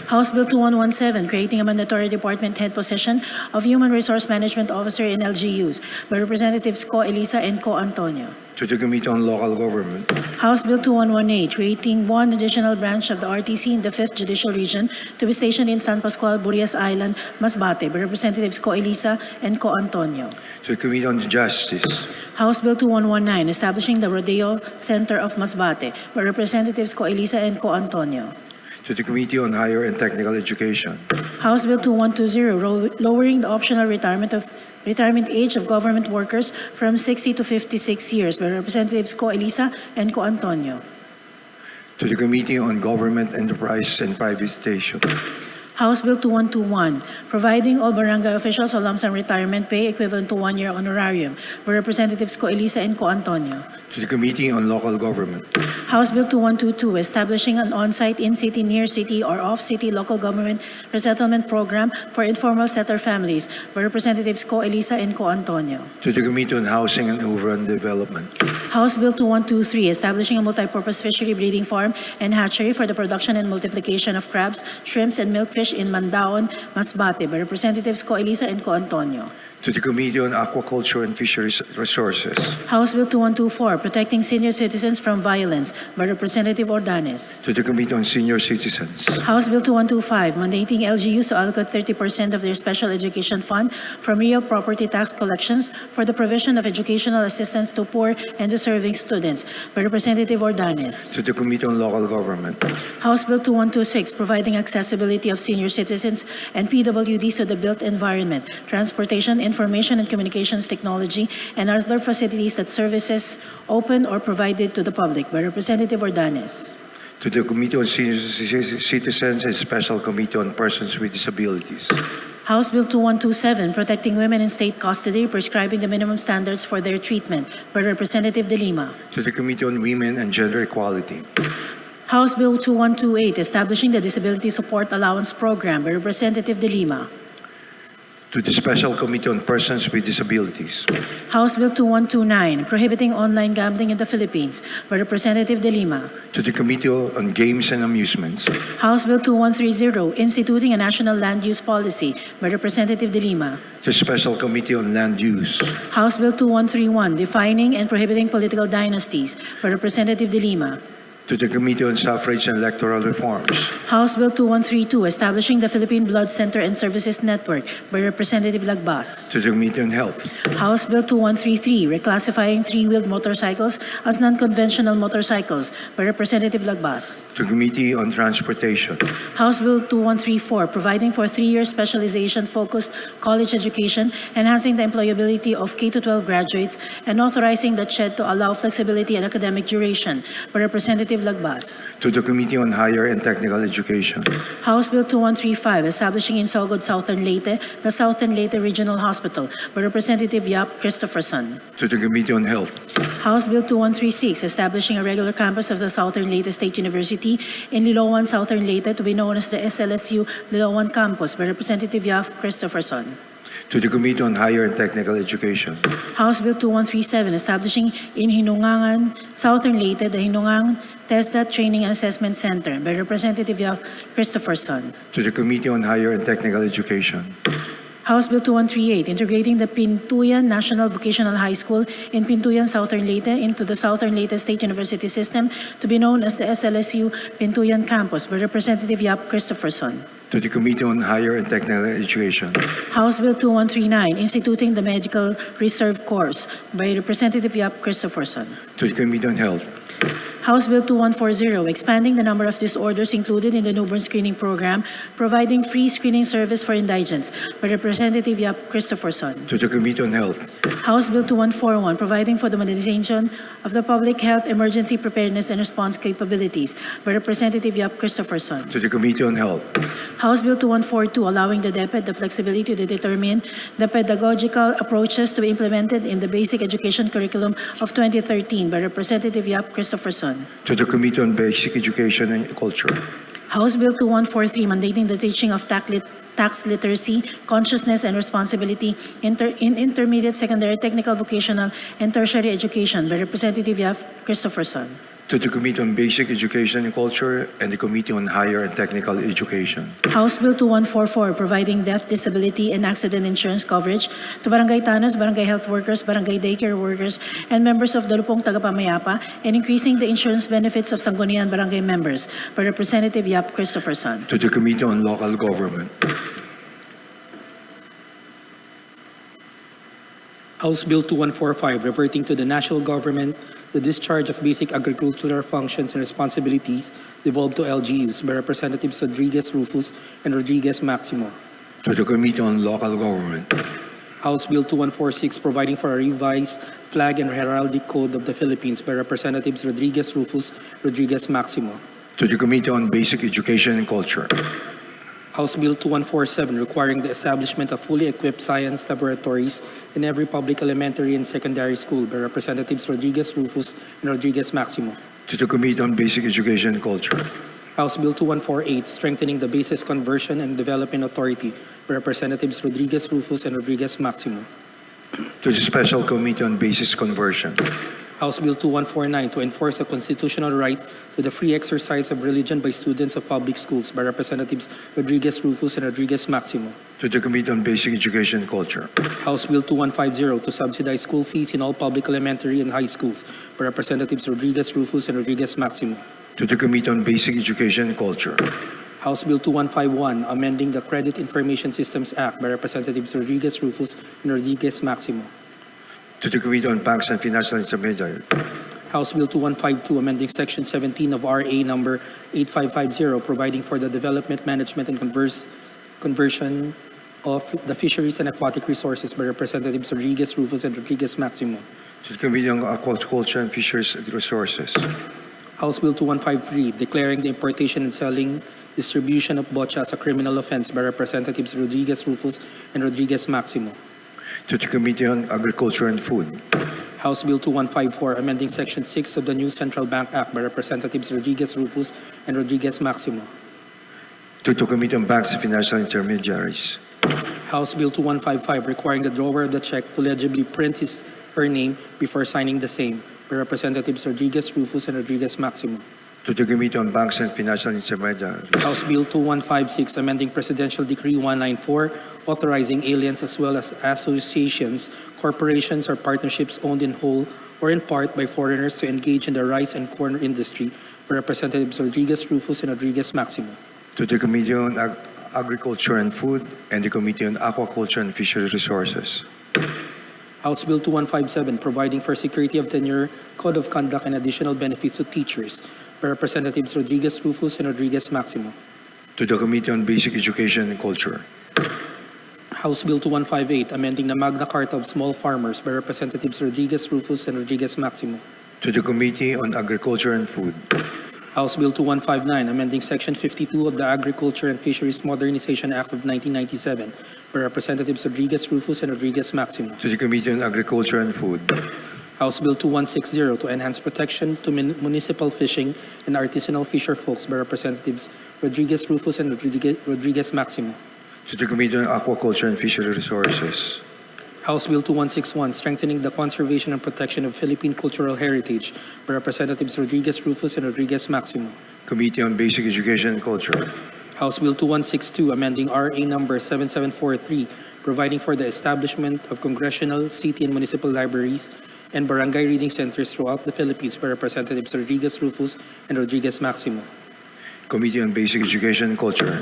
House Bill 2117, creating a mandatory department head position of Human Resource Management Officer in LGUs, by Representatives Co. Elisa and Co. Antonio. To the Committee on Local Government. House Bill 2118, creating one additional branch of the RTC in the 5th Judicial Region to be stationed in San Pascual, Burias Island, Masbate, by Representatives Co. Elisa and Co. Antonio. To the Committee on Justice. House Bill 2119, establishing the Rodeo Center of Masbate, by Representatives Co. Elisa and Co. Antonio. To the Committee on Higher and Technical Education. House Bill 2120, lowering the optional retirement age of government workers from 60 to 56 years, by Representatives Co. Elisa and Co. Antonio. To the Committee on Government Enterprise and Privatization. House Bill 2121, providing all barangay officials a lump sum retirement pay equivalent to 1 year honorarium, by Representatives Co. Elisa and Co. Antonio. To the Committee on Local Government. House Bill 2122, establishing an on-site, in-city, near-city, or off-city local government resettlement program for informal settler families, by Representatives Co. Elisa and Co. Antonio. To the Committee on Housing and Urban Development. House Bill 2123, establishing a multipurpose fishery breeding farm and hatchery for the production and multiplication of crabs, shrimps, and milkfish in Mandaon, Masbate, by Representatives Co. Elisa and Co. Antonio. To the Committee on Aquaculture and Fisheries Resources. House Bill 2124, protecting senior citizens from violence, by Representative Ordanes. To the Committee on Senior Citizens. House Bill 2125, mandating LGUs to allocate 30% of their special education fund from real property tax collections for the provision of educational assistance to poor and deserving students, by Representative Ordanes. To the Committee on Local Government. House Bill 2126, providing accessibility of senior citizens and PWDs to the built environment, transportation, information and communications technology, and other facilities that services open or provided to the public, by Representative Ordanes. To the Committee on Senior Citizens and Special Committee on Persons with Disabilities. House Bill 2127, protecting women in state custody, prescribing the minimum standards for their treatment, by Representative De Lima. To the Committee on Women and Gender Equality. House Bill 2128, establishing the Disability Support Allowance Program, by Representative De Lima. To the Special Committee on Persons with Disabilities. House Bill 2129, prohibiting online gambling in the Philippines, by Representative De Lima. To the Committee on Games and Amusements. House Bill 2130, instituting a national land use policy, by Representative De Lima. The Special Committee on Land Use. House Bill 2131, defining and prohibiting political dynasties, by Representative De Lima. To the Committee on Suffrage and Electoral Reforms. House Bill 2132, establishing the Philippine Blood Center and Services Network, by Representative Lagbas. To the Committee on Health. House Bill 2133, reclassifying three-wheeled motorcycles as non-conventional motorcycles, by Representative Lagbas. To the Committee on Transportation. House Bill 2134, providing for 3-year specialization-focused college education, enhancing the employability of K-12 graduates, and authorizing the CHED to allow flexibility in academic duration, by Representative Representative Lagbas. To the Committee on Higher and Technical Education. House Bill 2135, establishing in Sogod, Southern Leyte, the Southern Leyte Regional Hospital by Representative Yap Christopherson. To the Committee on Health. House Bill 2136, establishing a regular campus of the Southern Leyte State University in Liloan, Southern Leyte, to be known as the SLSU Liloan Campus by Representative Yap Christopherson. To the Committee on Higher and Technical Education. House Bill 2137, establishing in Hinungangan, Southern Leyte, the Hinungang TESDA Training and Assessment Center by Representative Yap Christopherson. To the Committee on Higher and Technical Education. House Bill 2138, integrating the Pintuyan National Vocational High School in Pintuyan, Southern Leyte into the Southern Leyte State University system to be known as the SLSU Pintuyan Campus by Representative Yap Christopherson. To the Committee on Higher and Technical Education. House Bill 2139, instituting the Medical Reserve Corps by Representative Yap Christopherson. To the Committee on Health. House Bill 2140, expanding the number of disorders included in the newborn screening program, providing free screening service for indigents by Representative Yap Christopherson. To the Committee on Health. House Bill 2141, providing for the modernization of the public health emergency preparedness and response capabilities by Representative Yap Christopherson. To the Committee on Health. House Bill 2142, allowing the DepEd the flexibility to determine the pedagogical approaches to be implemented in the basic education curriculum of 2013 by Representative Yap Christopherson. To the Committee on Basic Education and Culture. House Bill 2143, mandating the teaching of tax literacy, consciousness, and responsibility in intermediate, secondary, technical, vocational, and tertiary education by Representative Yap Christopherson. To the Committee on Basic Education and Culture and the Committee on Higher and Technical Education. House Bill 2144, providing death, disability, and accident insurance coverage to barangay tanos, barangay health workers, barangay daycare workers, and members of Dalupong Tagapamayapa, and increasing the insurance benefits of Sangguniang barangay members by Representative Yap Christopherson. To the Committee on Local Government. House Bill 2145, reverting to the national government the discharge of basic agricultural functions and responsibilities devolved to LGUs by Representatives Rodriguez Rufus and Rodriguez Maximo. To the Committee on Local Government. House Bill 2146, providing for a revised flag and heraldic code of the Philippines by Representatives Rodriguez Rufus, Rodriguez Maximo. To the Committee on Basic Education and Culture. House Bill 2147, requiring the establishment of fully equipped science laboratories in every public elementary and secondary school by Representatives Rodriguez Rufus and Rodriguez Maximo. To the Committee on Basic Education and Culture. House Bill 2148, strengthening the Basis Conversion and Development Authority by Representatives Rodriguez Rufus and Rodriguez Maximo. To the Special Committee on Basis Conversion. House Bill 2149, to enforce a constitutional right to the free exercise of religion by students of public schools by Representatives Rodriguez Rufus and Rodriguez Maximo. To the Committee on Basic Education and Culture. House Bill 2150, to subsidize school fees in all public elementary and high schools by Representatives Rodriguez Rufus and Rodriguez Maximo. To the Committee on Basic Education and Culture. House Bill 2151, amending the Credit Information Systems Act by Representatives Rodriguez Rufus and Rodriguez Maximo. To the Committee on Banks and Financial Intermediaries. House Bill 2152, amending Section 17 of RA number 8550, providing for the development, management, and conversion of the fisheries and aquatic resources by Representatives Rodriguez Rufus and Rodriguez Maximo. To the Committee on Aquaculture and Fisheries Resources. House Bill 2153, declaring the importation and selling, distribution of botcha as a criminal offense by Representatives Rodriguez Rufus and Rodriguez Maximo. To the Committee on Agriculture and Food. House Bill 2154, amending Section 6 of the new Central Bank Act by Representatives Rodriguez Rufus and Rodriguez Maximo. To the Committee on Banks and Financial Intermediaries. House Bill 2155, requiring the drawer of the check to legibly print her name before signing the same by Representatives Rodriguez Rufus and Rodriguez Maximo. To the Committee on Banks and Financial Intermediaries. House Bill 2156, amending Presidential Decree 194, authorizing aliens as well as associations, corporations, or partnerships owned in whole or in part by foreigners to engage in the rice and corn industry by Representatives Rodriguez Rufus and Rodriguez Maximo. To the Committee on Agriculture and Food and the Committee on Aquaculture and Fisheries Resources. House Bill 2157, providing for security of tenure, code of conduct, and additional benefits to teachers by Representatives Rodriguez Rufus and Rodriguez Maximo. To the Committee on Basic Education and Culture. House Bill 2158, amending the Magna Carta of Small Farmers by Representatives Rodriguez Rufus and Rodriguez Maximo. To the Committee on Agriculture and Food. House Bill 2159, amending Section 52 of the Agriculture and Fisheries Modernization Act of 1997 by Representatives Rodriguez Rufus and Rodriguez Maximo. to the Committee on Agriculture and Food, House Bill 2160 to enhance protection to municipal fishing and artisanal fisher folks by Representatives Rodriguez Rufus and Rodriguez Maximo. to the Committee on Aquaculture and Fishery Resources, House Bill 2161, strengthening the conservation and protection of Philippine cultural heritage by Representatives Rodriguez Rufus and Rodriguez Maximo. Committee on Basic Education and Culture, House Bill 2162, amending RA number 7743, providing for the establishment of congressional, city, and municipal libraries and barangay reading centers throughout the Philippines by Representatives Rodriguez Rufus and Rodriguez Maximo. Committee on Basic Education and Culture,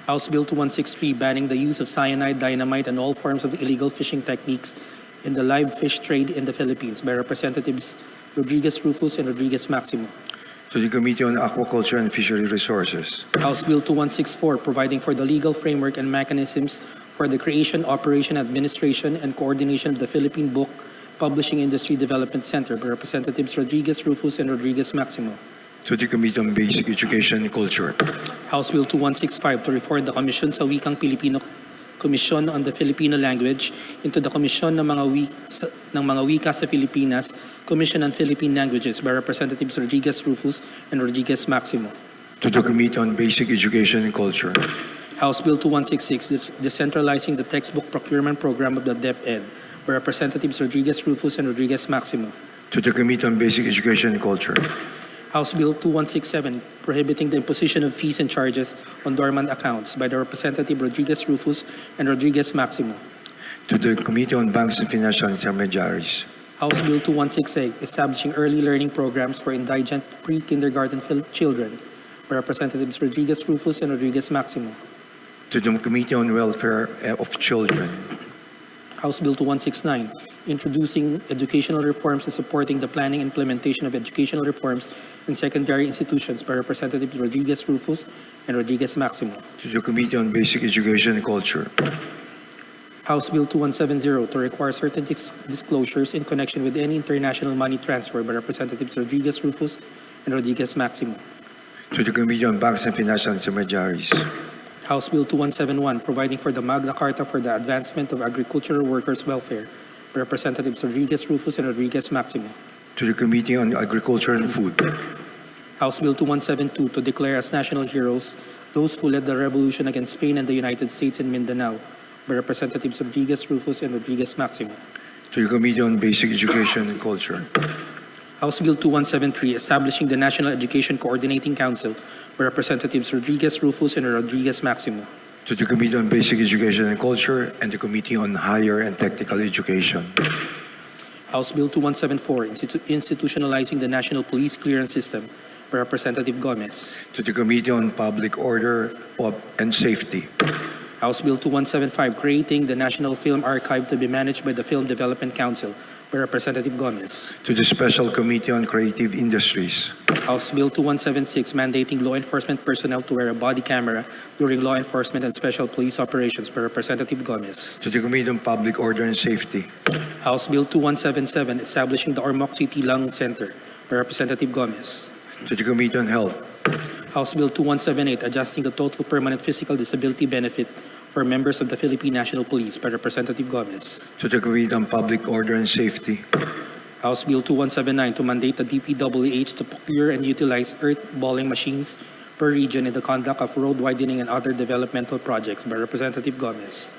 House Bill 2163, banning the use of cyanide, dynamite, and all forms of illegal fishing techniques in the live fish trade in the Philippines by Representatives Rodriguez Rufus and Rodriguez Maximo. to the Committee on Aquaculture and Fishery Resources, House Bill 2164, providing for the legal framework and mechanisms for the creation, operation, administration, and coordination of the Philippine Book Publishing Industry Development Center by Representatives Rodriguez Rufus and Rodriguez Maximo. to the Committee on Basic Education and Culture, House Bill 2165 to reform the Komisyon sa Wikang Pilipino, Commission on the Filipino Language into the Komisyon ng mga Wika sa Pilipinas, Commission on Philippine Languages by Representatives Rodriguez Rufus and Rodriguez Maximo. to the Committee on Basic Education and Culture, House Bill 2166, decentralizing the textbook procurement program of the DepEd by Representatives Rodriguez Rufus and Rodriguez Maximo. to the Committee on Basic Education and Culture, House Bill 2167, prohibiting the imposition of fees and charges on dormant accounts by the Representative Rodriguez Rufus and Rodriguez Maximo. to the Committee on Banks and Financial Intermediaries, House Bill 2168, establishing early learning programs for indigent pre-kindergarten children by Representatives Rodriguez Rufus and Rodriguez Maximo. to the Committee on Welfare of Children, House Bill 2169, introducing educational reforms and supporting the planning and implementation of educational reforms in secondary institutions by Representatives Rodriguez Rufus and Rodriguez Maximo. to the Committee on Basic Education and Culture, House Bill 2170 to require certain disclosures in connection with any international money transfer by Representatives Rodriguez Rufus and Rodriguez Maximo. to the Committee on Banks and Financial Intermediaries, House Bill 2171, providing for the Magna Carta for the advancement of agricultural workers' welfare by Representatives Rodriguez Rufus and Rodriguez Maximo. to the Committee on Agriculture and Food, House Bill 2172 to declare as national heroes those who led the revolution against Spain and the United States in Mindanao by Representatives Rodriguez Rufus and Rodriguez Maximo. to the Committee on Basic Education and Culture, House Bill 2173, establishing the National Education Coordinating Council by Representatives Rodriguez Rufus and Rodriguez Maximo. to the Committee on Basic Education and Culture, and the Committee on Higher and Technical Education, House Bill 2174, institutionalizing the National Police Clearance System by Representative Gomez. to the Committee on Public Order and Safety, House Bill 2175, creating the National Film Archive to be managed by the Film Development Council by Representative Gomez. to the Special Committee on Creative Industries, House Bill 2176, mandating law enforcement personnel to wear a body camera during law enforcement and special police operations by Representative Gomez. to the Committee on Public Order and Safety, House Bill 2177, establishing the Ormoc City Lung Center by Representative Gomez. to the Committee on Health, House Bill 2178, adjusting the total permanent physical disability benefit for members of the Philippine National Police by Representative Gomez. to the Committee on Public Order and Safety, House Bill 2179 to mandate the DPWH to procure and utilize earth-balling machines per region in the conduct of road widening and other developmental projects by Representative Gomez.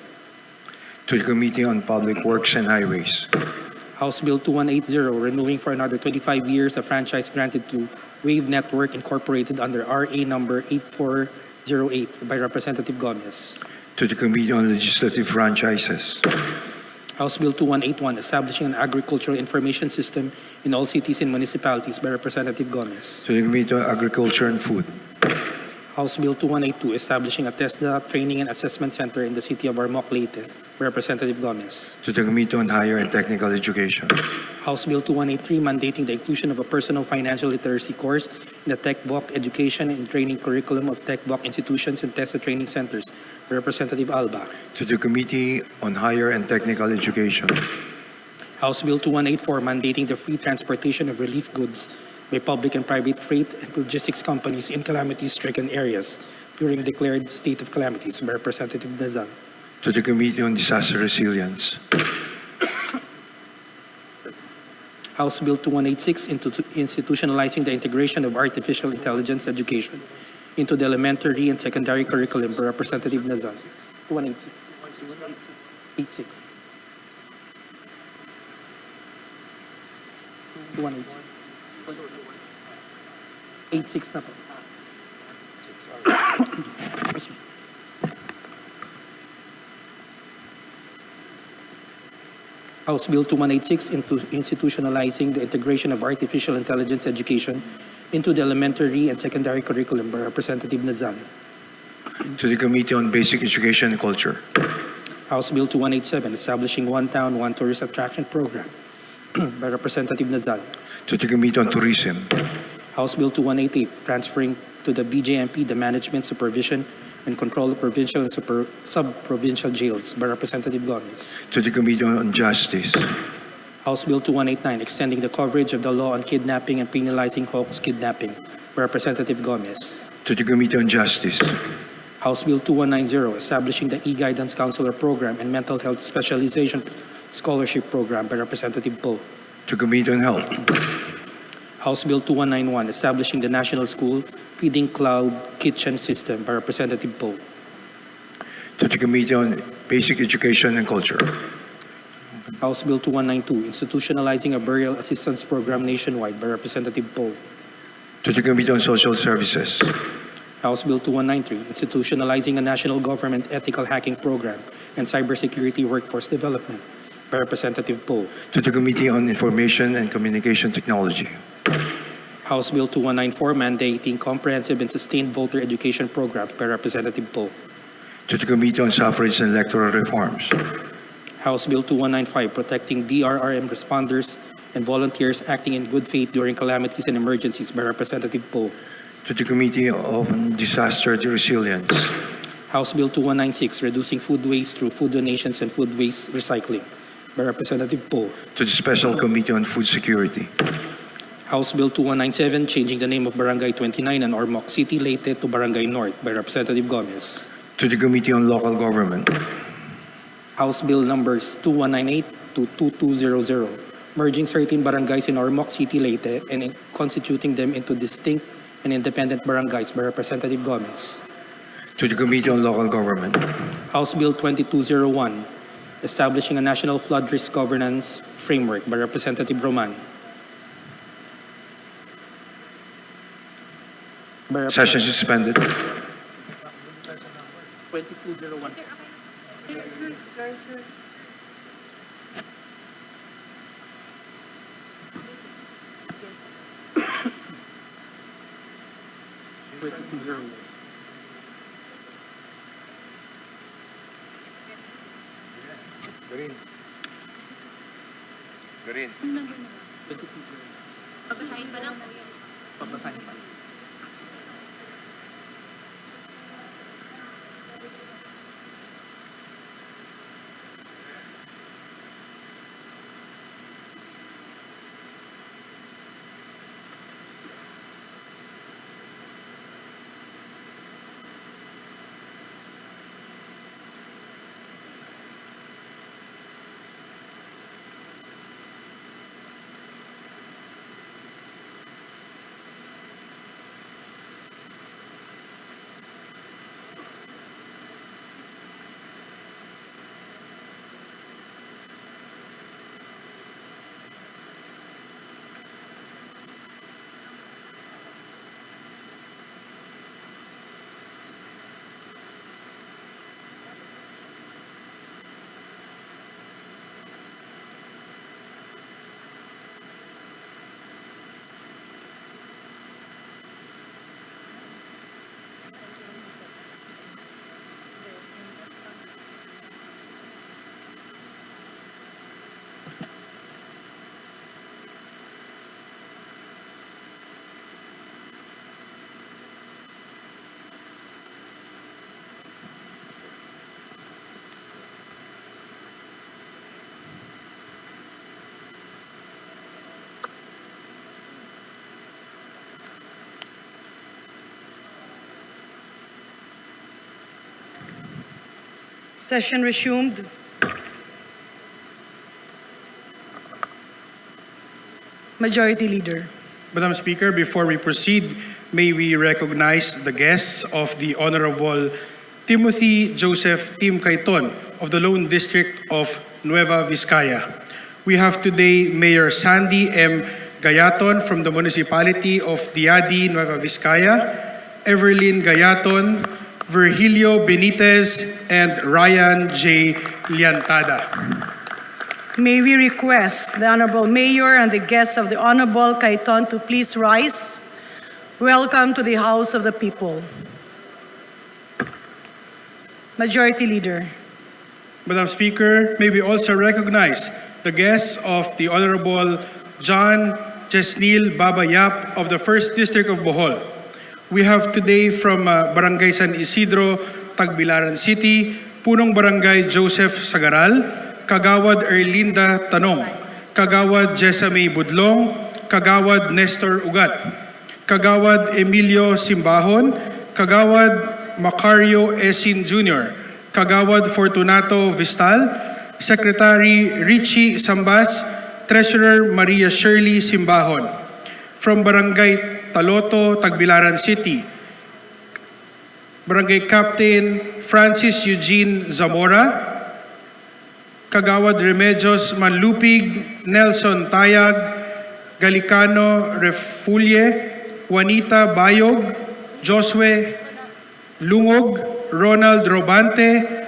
to the Committee on Public Works and Highways, House Bill 2180, renewing for another 25 years a franchise granted to Wave Network Incorporated under RA number 8408 by Representative Gomez. to the Committee on Legislative Franchises, House Bill 2181, establishing an agricultural information system in all cities and municipalities by Representative Gomez. to the Committee on Agriculture and Food, House Bill 2182, establishing a TESDA Training and Assessment Center in the city of Ormoc, Leyte by Representative Gomez. to the Committee on Higher and Technical Education, House Bill 2183, mandating the inclusion of a personal financial literacy course in the TechVoc education and training curriculum of TechVoc institutions and TESDA training centers by Representative Alba. to the Committee on Higher and Technical Education, House Bill 2184, mandating the free transportation of relief goods by public and private freight and logistics companies in calamity-stricken areas during declared state of calamities by Representative Nazal. To the Committee on Disaster Resilience. House Bill 2186 institutionalizing the integration of artificial intelligence education into the elementary and secondary curriculum by Representative Nazal. 2186. 86. 2186. 86 na po. House Bill 2186 institutionalizing the integration of artificial intelligence education into the elementary and secondary curriculum by Representative Nazan. To the Committee on Basic Education and Culture. House Bill 2187 establishing One Town, One Tourist Attraction Program by Representative Nazan. To the Committee on Tourism. House Bill 2188 transferring to the BJMP the management, supervision, and control of provincial and sub-provincial jails by Representative Gomez. To the Committee on Justice. House Bill 2189 extending the coverage of the law on kidnapping and penalizing hoax kidnapping by Representative Gomez. To the Committee on Justice. House Bill 2190 establishing the e-guidance counselor program and mental health specialization scholarship program by Representative Poe. To Committee on Health. House Bill 2191 establishing the National School Feeding Cloud Kitchen System by Representative Poe. To the Committee on Basic Education and Culture. House Bill 2192 institutionalizing a burial assistance program nationwide by Representative Poe. To the Committee on Social Services. House Bill 2193 institutionalizing a national government ethical hacking program and cybersecurity workforce development by Representative Poe. To the Committee on Information and Communication Technology. House Bill 2194 mandating comprehensive and sustained voter education programs by Representative Poe. To the Committee on Suffrage and Electoral Reforms. House Bill 2195 protecting DRRM responders and volunteers acting in good faith during calamities and emergencies by Representative Poe. To the Committee on Disaster Resilience. House Bill 2196 reducing food waste through food donations and food waste recycling by Representative Poe. To the Special Committee on Food Security. House Bill 2197 changing the name of Barangay 29 and Ormoc City, Leyte to Barangay North by Representative Gomez. To the Committee on Local Government. House Bill numbers 2198 to 2200 merging certain barangays in Ormoc City, Leyte and constituting them into distinct and independent barangays by Representative Gomez. To the Committee on Local Government. House Bill 2201 establishing a national flood risk governance framework by Representative Roman. Session suspended. 2201. Green. Babasahin pa lang po yun. Papasahin pa. Session resumed. Majority Leader. Madam Speaker, before we proceed, may we recognize the guests of the Honorable Timothy Joseph Tim Cayton of the Lone District of Nueva Vizcaya. We have today Mayor Sandy M. Gayaton from the Municipality of Diadi, Nueva Vizcaya, Everlyn Gayaton, Virgilio Benitez, and Ryan J. Liantada. May we request the Honorable Mayor and the guests of the Honorable Cayton to please rise. Welcome to the House of the People. Majority Leader. Madam Speaker, may we also recognize the guests of the Honorable John Jesnil Babayap of the 1st District of Bohol. We have today from Barangay San Isidro, Tagbilaran City, Punong Barangay Joseph Sagaral, Kagawad Erlinda Tanong, Kagawad Jessamay Budlong, Kagawad Nestor Ugat, Kagawad Emilio Simbahon, Kagawad Macario Esin Jr., Kagawad Fortunato Vistal, Secretary Richie Sambas, Treasurer Maria Shirley Simbahon. From Barangay Taloto, Tagbilaran City, Barangay Captain Francis Eugene Zamora, Kagawad Remedios Manlupig, Nelson Tayag, Galicano Refulye, Juanita Bayog, Josue Lungog, Ronald Robante,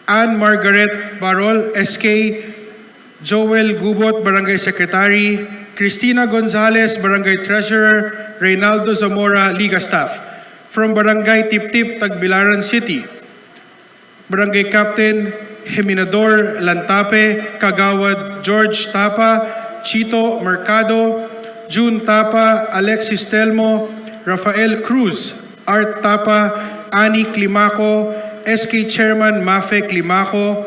Anne Margaret Barol, SK, Joel Gubot, Barangay Secretary, Cristina Gonzalez, Barangay Treasurer, Reynaldo Zamora, Liga Staff. From Barangay Tiptip, Tagbilaran City, Barangay Captain Heminador Lantape, Kagawad George Tapa, Chito Mercado, June Tapa, Alexis Telmo, Rafael Cruz, Art Tapa, Ani Climaco, SK Chairman Mafe Climaco,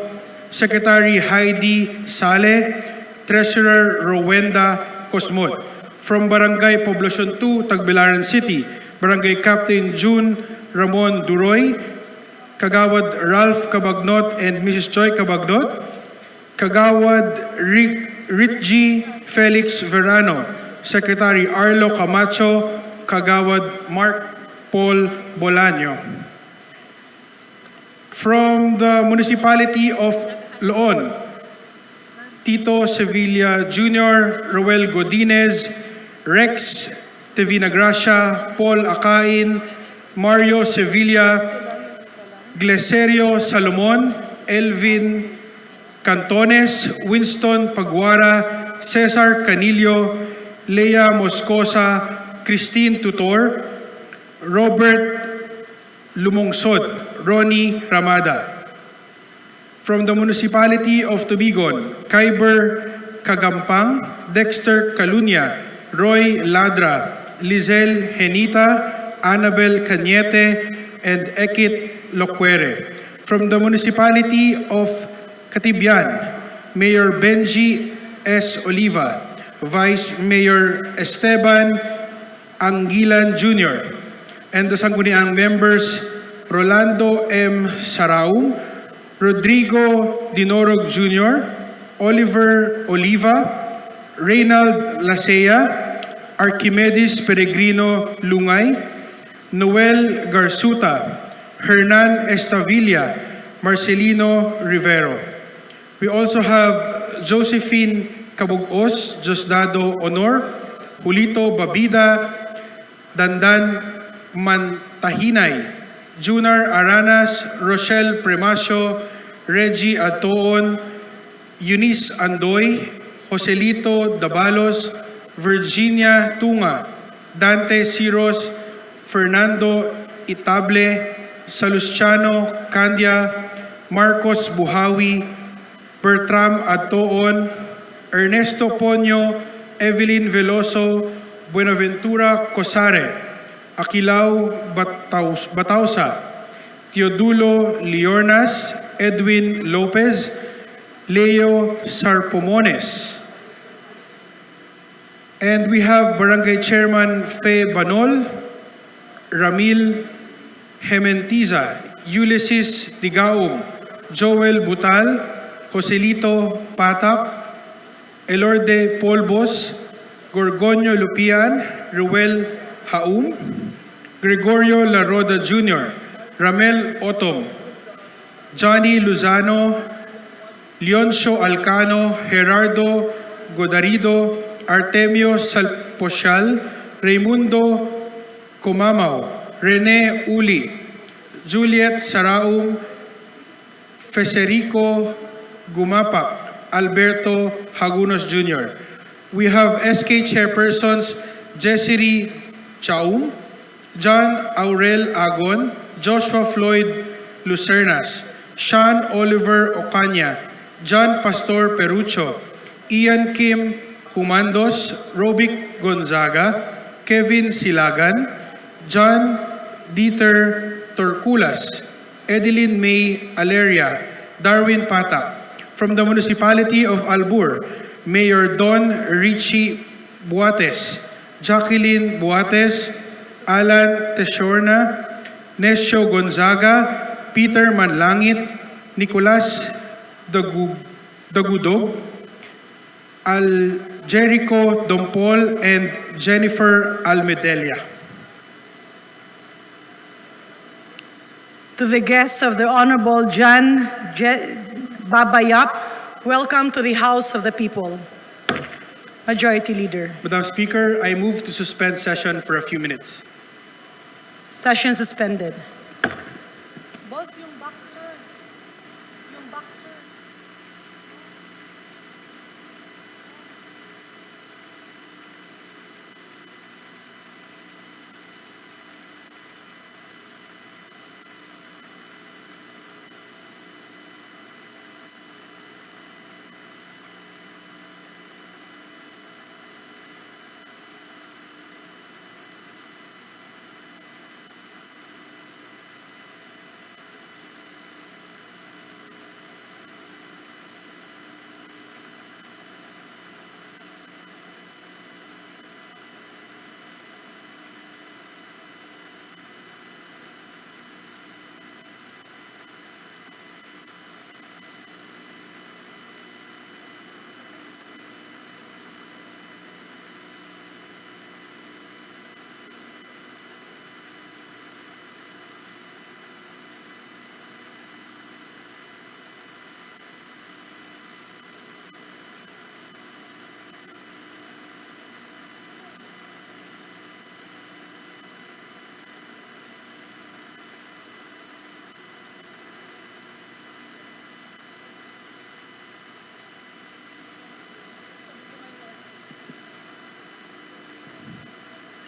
Secretary Heidi Sale, Treasurer Rowenda Cosmod. From Barangay Poblacion 2, Tagbilaran City, Barangay Captain June Ramon Duroy, Kagawad Ralph Cabagnot and Mrs. Joy Cabagnot, Kagawad Richie Felix Verano, Secretary Arlo Camacho, Kagawad Mark Paul Bolaño. From the Municipality of Loon, Tito Sevilla Jr., Roel Godinez, Rex Tevinagracia, Paul Akain, Mario Sevilla, Gleserio Salomon, Elvin Cantones, Winston Paguara, Cesar Canillo, Lea Moscosa, Christine Tutor, Robert Lumungsod, Ronnie Ramada. From the Municipality of Tubigon, Kyber Kagampang, Dexter Calunya, Roy Ladra, Lizelle Henita, Annabel Cañete, and Ekit Loquere. From the Municipality of Katibian, Mayor Benji S. Oliva, Vice Mayor Esteban Anguilan Jr., and the Sangguniang members Rolando M. Saraum, Rodrigo Dinorog Jr., Oliver Oliva, Reynald Lasea, Archimedes Peregrino Lungay, Noel Garzuta, Hernan Estavilla, Marcelino Rivero. We also have Josephine Cabugos, Diosdado Honor, Julito Babida, Dandan Mantahinay, Junar Aranas, Rochelle Premasio, Reggie Atoon, Eunice Andoy, Joselito Dabalos, Virginia Tunga, Dante Siros, Fernando Itable, Salustiano Candia, Marcos Buhawi, Bertram Atoon, Ernesto Ponyo, Evelyn Veloso, Buenaventura Cosare, Aquilao Batausa, Teodulo Liornas, Edwin Lopez, Leo Sarpomones. And we have Barangay Chairman Fe Banol, Ramil Hementiza, Ulysses Digaum, Joel Butal, Joselito Patak, Elorde Polbos, Gorgonio Lupian, Ruel Haum, Gregorio La Roda Jr., Ramel Otom, Johnny Luzano, Leoncio Alcano, Gerardo Godarido, Artemio Salposyal, Raimundo Comamao, Rene Uli, Juliet Saraum, Federico Gumapak, Alberto Hagunos Jr. We have SK Chairpersons Jessery Chaum, John Aurel Agon, Joshua Floyd Lucernas, Sean Oliver Ocaña, John Pastor Perucho, Ian Kim Humandos, Robic Gonzaga, Kevin Silagan, John Dieter Torculas, Edeline May Aleria, Darwin Patak. From the Municipality of Albur, Mayor Don Richie Buates, Jacqueline Buates, Alan Teshorna, Nescio Gonzaga, Peter Manlangit, Nicolas Dagudog, Jericho Dompol, and Jennifer Almedelia. To the guests of the Honorable John Babayap, welcome to the House of the People. Majority Leader. Madam Speaker, I move to suspend session for a few minutes. Session suspended.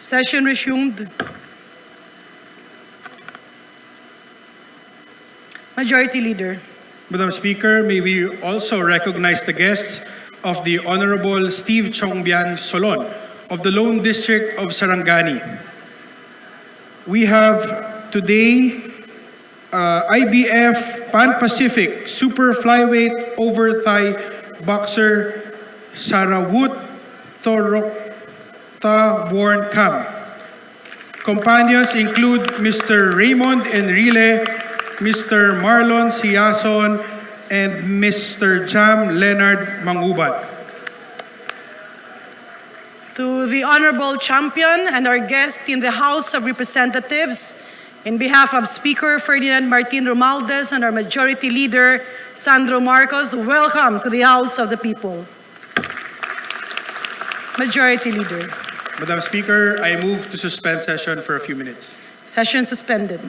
Session resumed. Majority Leader. Madam Speaker, may we also recognize the guests of the Honorable Steve Chongbian Solon of the Lone District of Sarangani. We have today IBF Pan Pacific Super Flyweight Over Thigh Boxer Sarawut Thorokta Born Kam. Companions include Mr. Raymond Enrile, Mr. Marlon Siason, and Mr. Jam Leonard Mangubat. To the Honorable Champion and our guest in the House of Representatives, in behalf of Speaker Ferdinand Martin Romualdez and our Majority Leader Sandro Marcos, welcome to the House of the People. Majority Leader. Madam Speaker, I move to suspend session for a few minutes. Session suspended.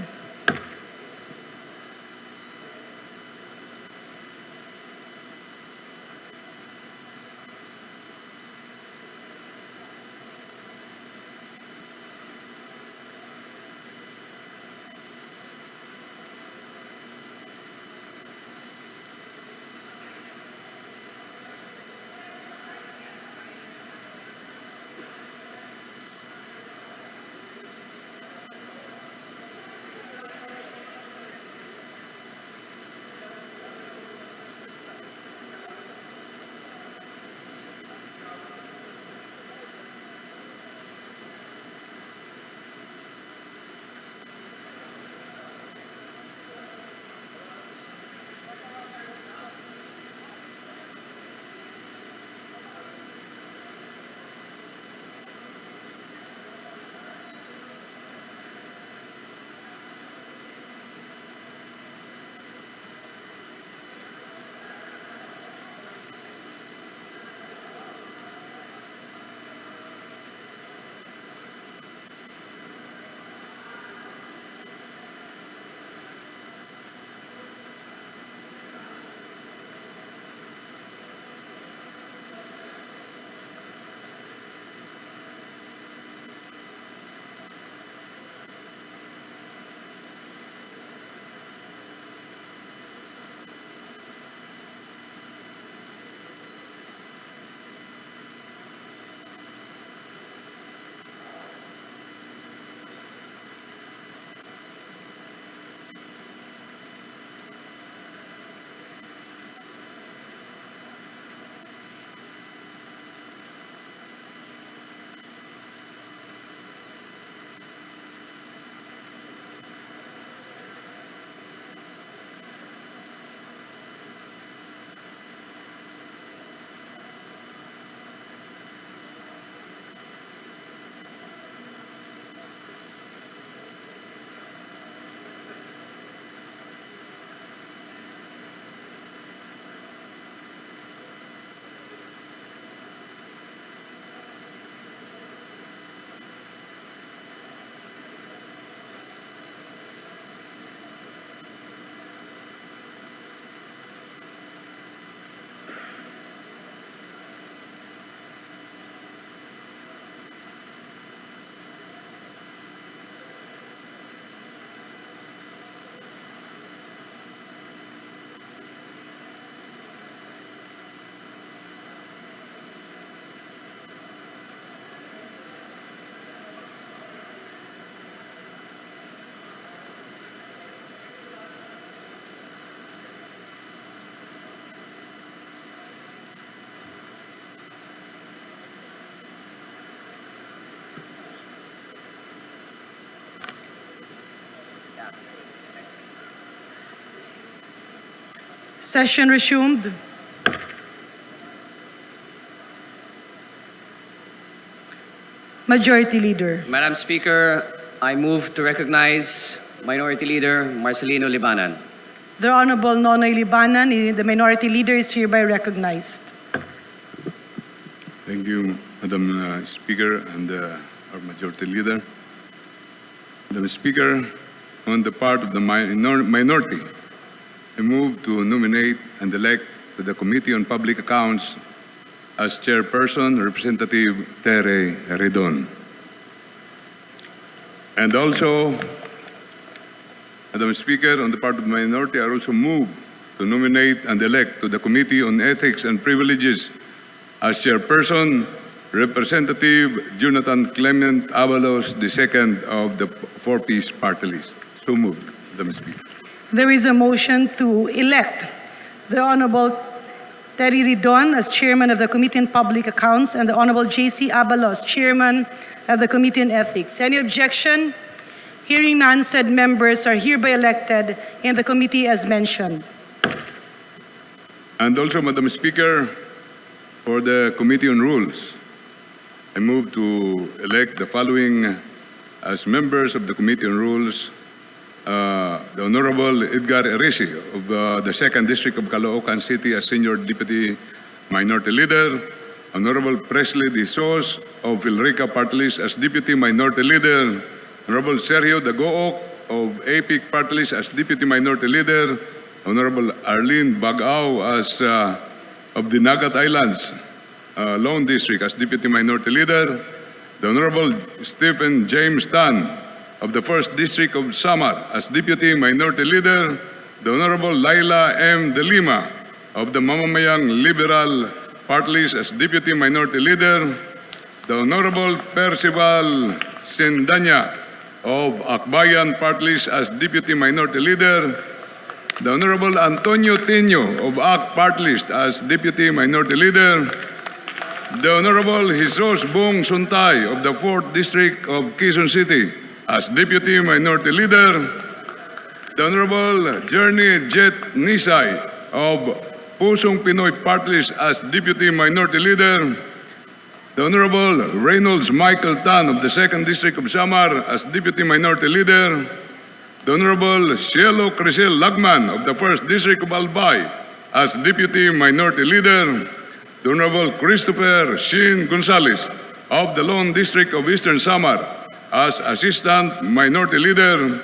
Session resumed. Majority Leader. Madam Speaker, I move to recognize Minority Leader Marcelino Libanan. The Honorable Nonoy Libanan, the Minority Leader, is hereby recognized. Thank you, Madam Speaker and our Majority Leader. Madam Speaker, on the part of the minority, I move to nominate and elect to the Committee on Public Accounts as Chairperson Representative Tere Redon. And also, Madam Speaker, on the part of the minority, I also move to nominate and elect to the Committee on Ethics and Privileges as Chairperson Representative Jonathan Clement Avalos II of the four-piece party list. So moved, Madam Speaker. There is a motion to elect the Honorable Terry Ridon as Chairman of the Committee on Public Accounts and the Honorable J.C. Abalos, Chairman of the Committee on Ethics. Any objection? Hearing none, said members are hereby elected in the committee as mentioned. And also, Madam Speaker, for the Committee on Rules, I move to elect the following as members of the Committee on Rules: the Honorable Edgar Erisi of the 2nd District of Caloocan City as Senior Deputy Minority Leader, Honorable Presley De Sos of Vilrica Party List as Deputy Minority Leader, Honorable Sergio Dagook of APIC Party List as Deputy Minority Leader, Honorable Arlene Bagao as of the Nagat Islands Lone District as Deputy Minority Leader, the Honorable Stephen James Tan of the 1st District of Samar as Deputy Minority Leader, the Honorable Laila M. De Lima of the Mamamayang Liberal Party List as Deputy Minority Leader, the Honorable Percival Sendanya of Akbayan Party List as Deputy Minority Leader, the Honorable Antonio Tino of AK Party List as Deputy Minority Leader, the Honorable Jesus Bong Suntay of the 4th District of Quezon City as Deputy Minority Leader, the Honorable Journey Jet Nisay of Pusong Pinoy Party List as Deputy Minority Leader, the Honorable Reynolds Michael Tan of the 2nd District of Samar as Deputy Minority Leader, the Honorable Cielo Crisel Lagman of the 1st District of Albay as Deputy Minority Leader, the Honorable Christopher Shin Gonzalez of the Lone District of Eastern Samar as Assistant Minority Leader,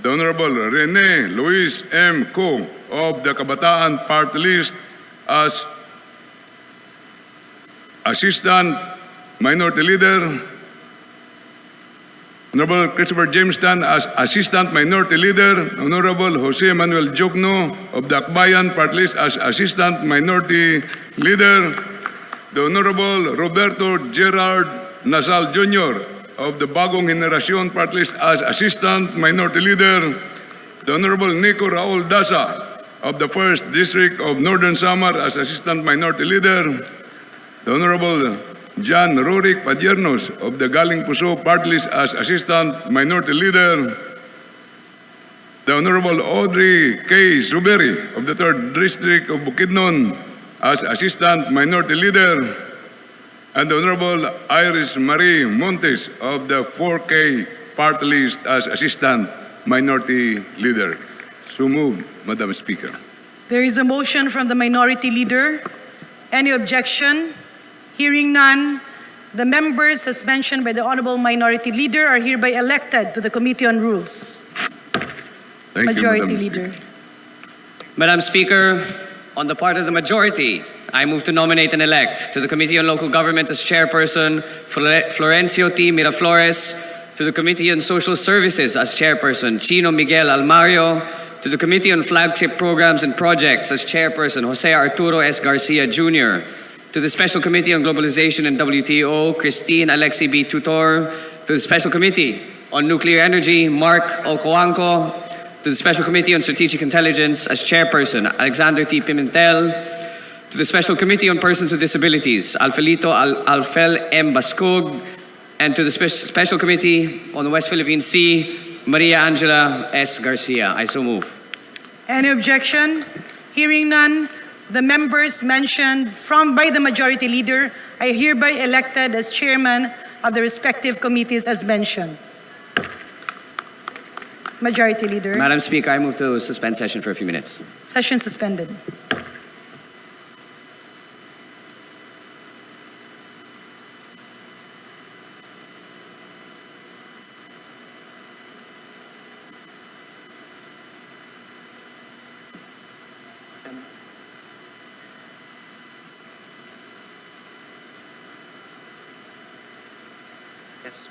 the Honorable Rene Luis M. Co of the Kabataan Party List as Assistant Minority Leader, Honorable Christopher James Tan as Assistant Minority Leader, Honorable Jose Manuel Jokno of the Akbayan Party List as Assistant Minority Leader, the Honorable Roberto Gerard Nasal Jr. of the Bagong Generacion Party List as Assistant Minority Leader, the Honorable Nico Raul Daza of the 1st District of Northern Samar as Assistant Minority Leader, the Honorable John Rurik Padiernos of the Galing Puso Party List as Assistant Minority Leader, the Honorable Audrey K. Zuberi of the 3rd District of Bukidnon as Assistant Minority Leader, and the Honorable Iris Marie Montes of the 4K Party List as Assistant Minority Leader. So moved, Madam Speaker. There is a motion from the Minority Leader. Any objection? Hearing none, the members, as mentioned by the Honorable Minority Leader, are hereby elected to the Committee on Rules. Thank Majority you, Madam Leader. Madam Speaker, on the part of the majority, I move to nominate and elect to the Committee on Local Government as Chairperson Florencio T. Miraflores, to the Committee on Social Services as Chairperson Chino Miguel Almario, to the Committee on Flagship Programs and Projects as Chairperson Jose Arturo S. Garcia Jr., to the Special Committee on Globalization and WTO, Christine Alexi B. Tutor, to the Special Committee on Nuclear Energy, Mark Ocoanco, to the Special Committee on Strategic Intelligence as Chairperson, Alexander T. Pimentel, to the Special Committee on Persons with Disabilities, Alfel M. Bascog, and to the Special Committee on the West Philippine Sea, Maria Angela S. Garcia. I so move. Any objection? Hearing none, the members mentioned by the Majority Leader are hereby elected as chairman of the respective committees as mentioned. Majority Leader. Madam Speaker, I move to suspend session for a few minutes. Session suspended. Yes.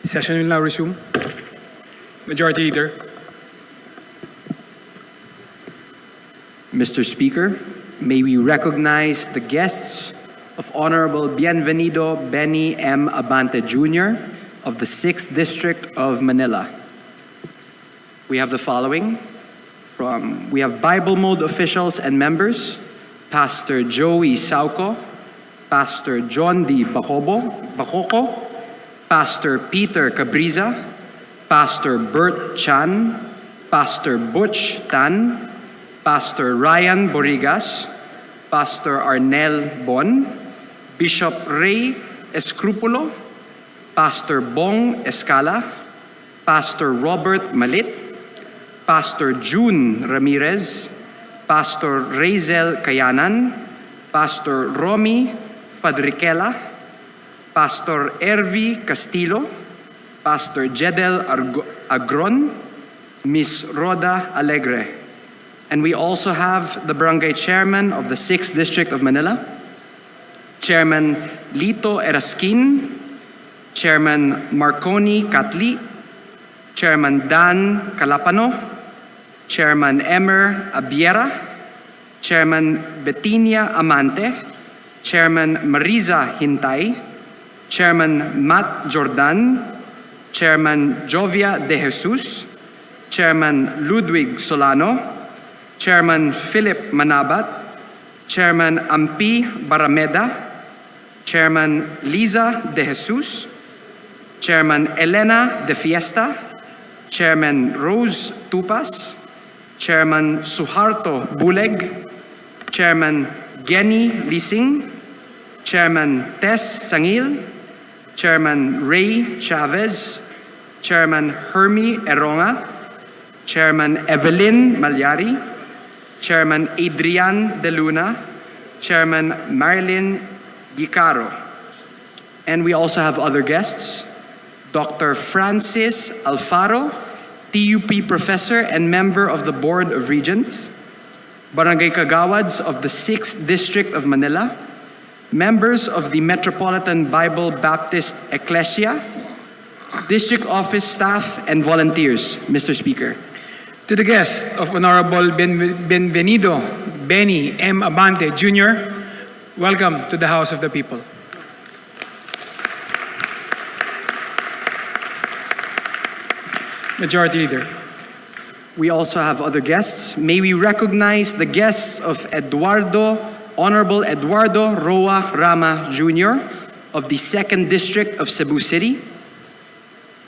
Session will now resume. Majority Leader. Mr. Speaker, may we recognize the guests of Honorable Bienvenido Benny M. Abante Jr. of the 6th District of Manila. We have the following. We have Bible Mode officials and members, Pastor Joey Sauco, Pastor John D. Bacoco, Pastor Peter Cabriza, Pastor Bert Chan, Pastor Butch Tan, Pastor Ryan Borigas, Pastor Arnel Bon, Bishop Ray Escrupulo, Pastor Bong Escala, Pastor Robert Malit, Pastor June Ramirez, Pastor Razel Kayanan, Pastor Romy Fadriquela, Pastor Ervi Castillo, Pastor Jedel Agron, Miss Roda Alegre. And we also have the Barangay Chairman of the 6th District of Manila, Chairman Lito Eraskin, Chairman Marconi Catli, Chairman Dan Calapano, Chairman Emer Abiera, Chairman Bettinia Amante, Chairman Mariza Hintay, Chairman Matt Jordan, Chairman Jovia De Jesus, Chairman Ludwig Solano, Chairman Philip Manabat, Chairman Ampi Barameda, Chairman Liza De Jesus, Chairman Elena De Fiesta, Chairman Rose Tupas, Chairman Suharto Buleg, Chairman Genny Lising, Chairman Tess Sangil, Chairman Ray Chavez, Chairman Hermie Eronga, Chairman Evelyn Malyari, Chairman Adrian De Luna, Chairman Marilyn Gicaro. And we also have other guests, Dr. Francis Alfaro, TUP professor and member of the Board of Regents, Barangay Kagawads of the 6th District of Manila, members of the Metropolitan Bible Baptist Ecclesia, district office staff, and volunteers, Mr. Speaker. To the guests of Honorable Bienvenido Benny M. Abante Jr., welcome to the House of the People. Majority Leader. We also have other guests. May we recognize the guests of Honorable Eduardo Roa Rama Jr. of the 2nd District of Cebu City.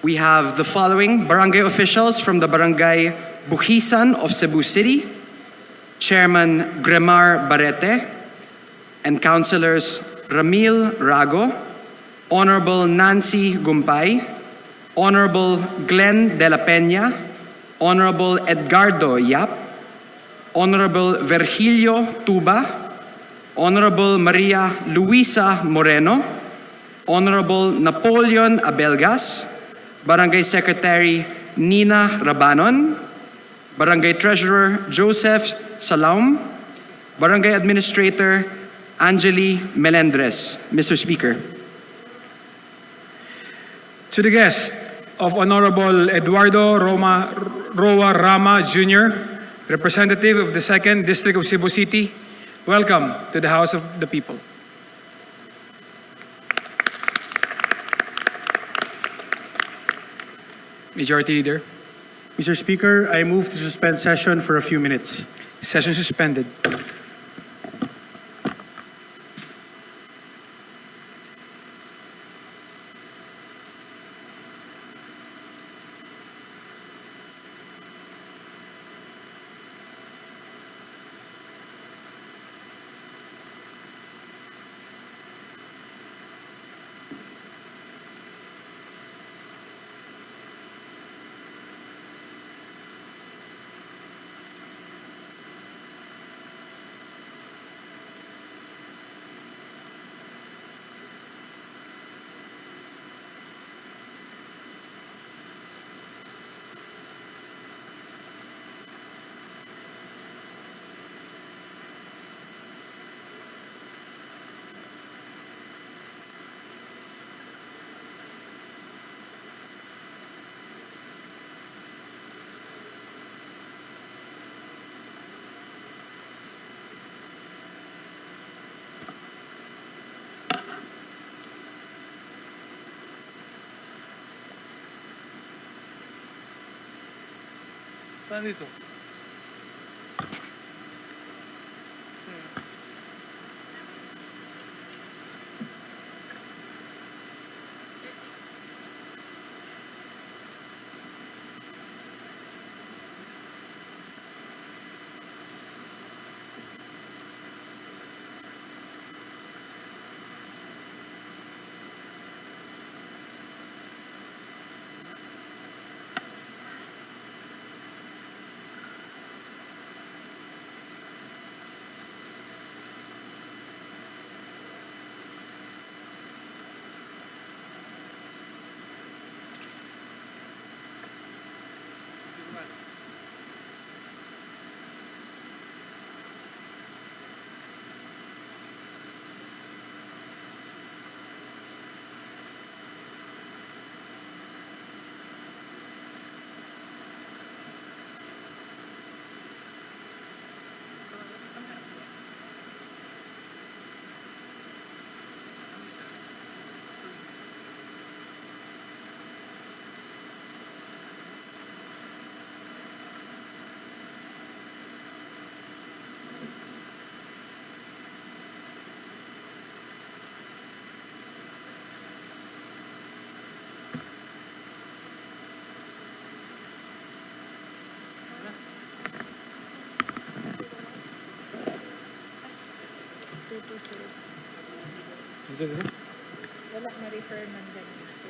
We have the following barangay officials from the Barangay Bukisan of Cebu City, Chairman Gremar Barete, and Councilors Ramil Rago, Honorable Nancy Gumpay, Honorable Glenn De La Peña, Honorable Edgardo Yap, Honorable Virgilio Tuba, Honorable Maria Luisa Moreno, Honorable Napoleon Abelgas, Barangay Secretary Nina Rabanon, Barangay Treasurer Joseph Salaum, Barangay Administrator Angeli Melendres. Mr. Speaker. To the guests of Honorable Eduardo Roa Rama Jr., representative of the 2nd District of Cebu City, welcome to the House of the People. Majority Leader. Mr. Speaker, I move to suspend session for a few minutes. Session suspended. Saan dito? Wala ma-refer man ganun. So,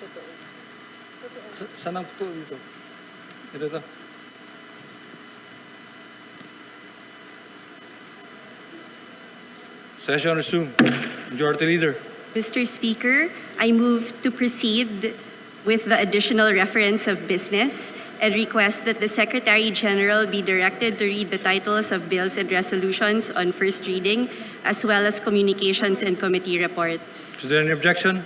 totoo. Saan ang totoo dito? Ito to. Session resumed. Majority Leader. Mr. Speaker, I move to proceed with the additional reference of business and request that the Secretary General be directed to read the titles of bills and resolutions on first reading, as well as communications and committee reports. Is there any objection?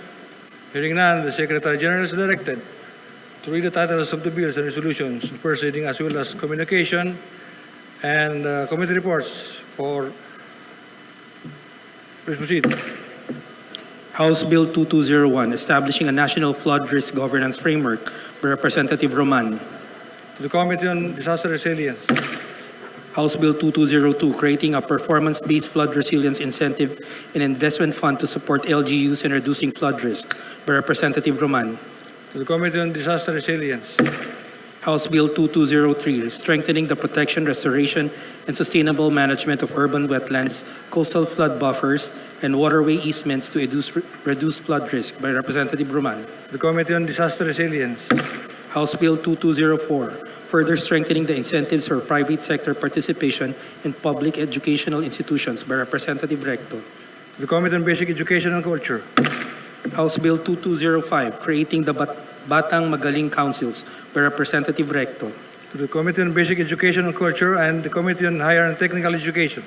Hearing none, the Secretary General is directed to read the titles of the bills and resolutions on first reading, as well as communication and committee reports for. Please proceed. House Bill 2201, establishing a national flood risk governance framework by Representative Roman. To the Committee on Disaster Resilience. House Bill 2202, creating a performance-based flood resilience incentive and investment fund to support LGUs in reducing flood risk by Representative Roman. To the Committee on Disaster Resilience. House Bill 2203, strengthening the protection, restoration, and sustainable management of urban wetlands, coastal flood buffers, and waterway easements to reduce flood risk by Representative Roman. The Committee on Disaster Resilience. House Bill 2204, further strengthening the incentives for private sector participation in public educational institutions by Representative Recto. The Committee on Basic Education and Culture. House Bill 2205, creating the Batang Magaling Councils by Representative Recto. To the Committee on Basic Education and Culture and the Committee on Higher and Technical Education.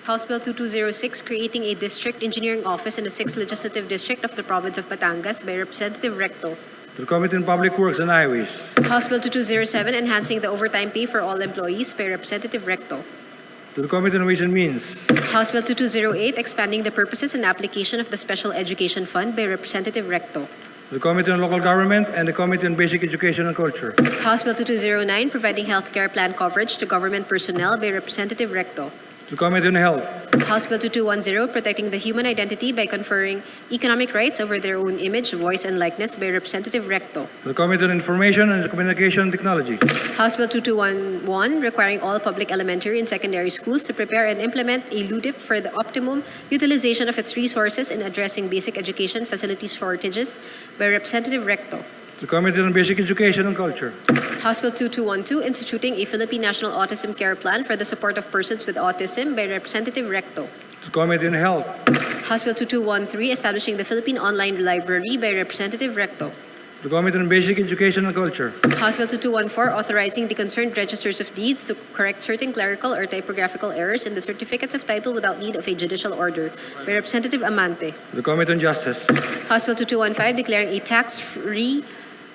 House Bill 2206, creating a district engineering office in the 6th Legislative District of the Province of Batangas by Representative Recto. To the Committee on Public Works and Highways. House Bill 2207, enhancing the overtime pay for all employees by Representative Recto. To the Committee on Ways and Means. House Bill 2208, expanding the purposes and application of the Special Education Fund by Representative Recto. To the Committee on Local Government and the Committee on Basic Education and Culture. House Bill 2209, providing healthcare plan coverage to government personnel by Representative Recto. To the Committee on Health. House Bill 2210, protecting the human identity by conferring economic rights over their own image, voice, and likeness by Representative Recto. To the Committee on Information and Communication Technology. House Bill 2211, requiring all public elementary and secondary schools to prepare and implement a LUDIP for the optimum utilization of its resources in addressing basic education facilities shortages by Representative Recto. To the Committee on Basic Education and Culture. House Bill 2212, instituting a Philippine National Autism Care Plan for the support of persons with autism by Representative Recto. To the Committee on Health. House Bill 2213, establishing the Philippine Online Library by Representative Recto. To the Committee on Basic Education and Culture. House Bill 2214, authorizing the concerned registers of deeds to correct certain clerical or typographical errors in the certificates of title without need of a judicial order by Representative Amante. To the Committee on Justice. House Bill 2215, declaring a tax-free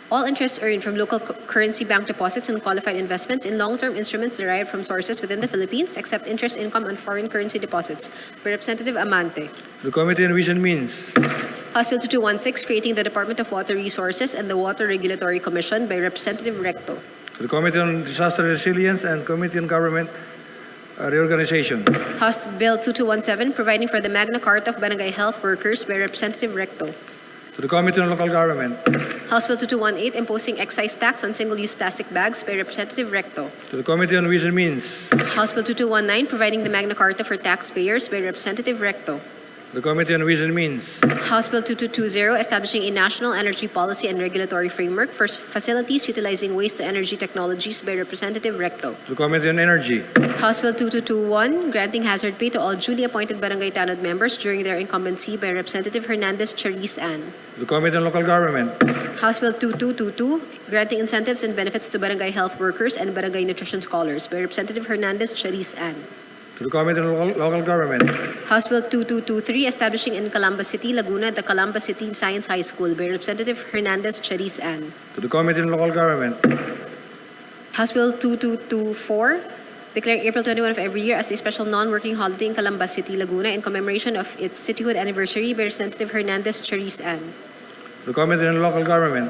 all interest earned from local currency bank deposits and qualified investments in long-term instruments derived from sources within the Philippines, except interest income on foreign currency deposits by Representative Amante. To the Committee on Ways and Means. House Bill 2216, creating the Department of Water Resources and the Water Regulatory Commission by Representative Recto. To the Committee on Disaster Resilience and Committee on Government Reorganization. House Bill 2217, providing for the Magna Carta of Barangay Health Workers by Representative Recto. To the Committee on Local Government. House Bill 2218, imposing excise tax on single-use plastic bags by Representative Recto. To the Committee on Ways and Means. House Bill 2219, providing the Magna Carta for taxpayers by Representative Recto. The Committee on Ways and Means. House Bill 2220, establishing a national energy policy and regulatory framework for facilities utilizing waste-to-energy technologies by Representative Recto. To the Committee on Energy. House Bill 2221, granting hazard pay to all duly appointed barangay tanod members during their incumbency by Representative Hernandez Chariz Ann. To the Committee on Local Government. House Bill 2222, granting incentives and benefits to barangay health workers and barangay nutrition scholars by Representative Hernandez Chariz Ann. To the Committee on Local Government. House Bill 2223, establishing in Calamba City, Laguna, the Calamba City Science High School by Representative Hernandez Chariz Ann. To the Committee on Local Government. House Bill 2224, declaring April 21 of every year as a special non-working holiday in Calamba City, Laguna in commemoration of its cityhood anniversary by Representative Hernandez Chariz Ann. To the Committee on Local Government.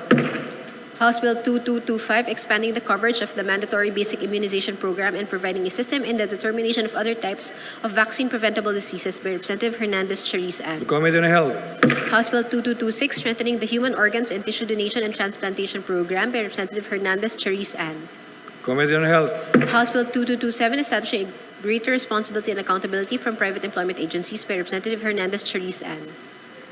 House Bill 2225, expanding the coverage of the mandatory basic immunization program and providing a system in the determination of other types of vaccine-preventable diseases by Representative Hernandez Cheriz To the Ann. Committee on Health. House Bill 2226, strengthening the human organs and tissue donation and transplantation program by Representative Hernandez Cheriz Ann. Committee on Health. House Bill 2227, establishing a greater responsibility and accountability from private employment agencies by Representative Hernandez Cheriz Ann.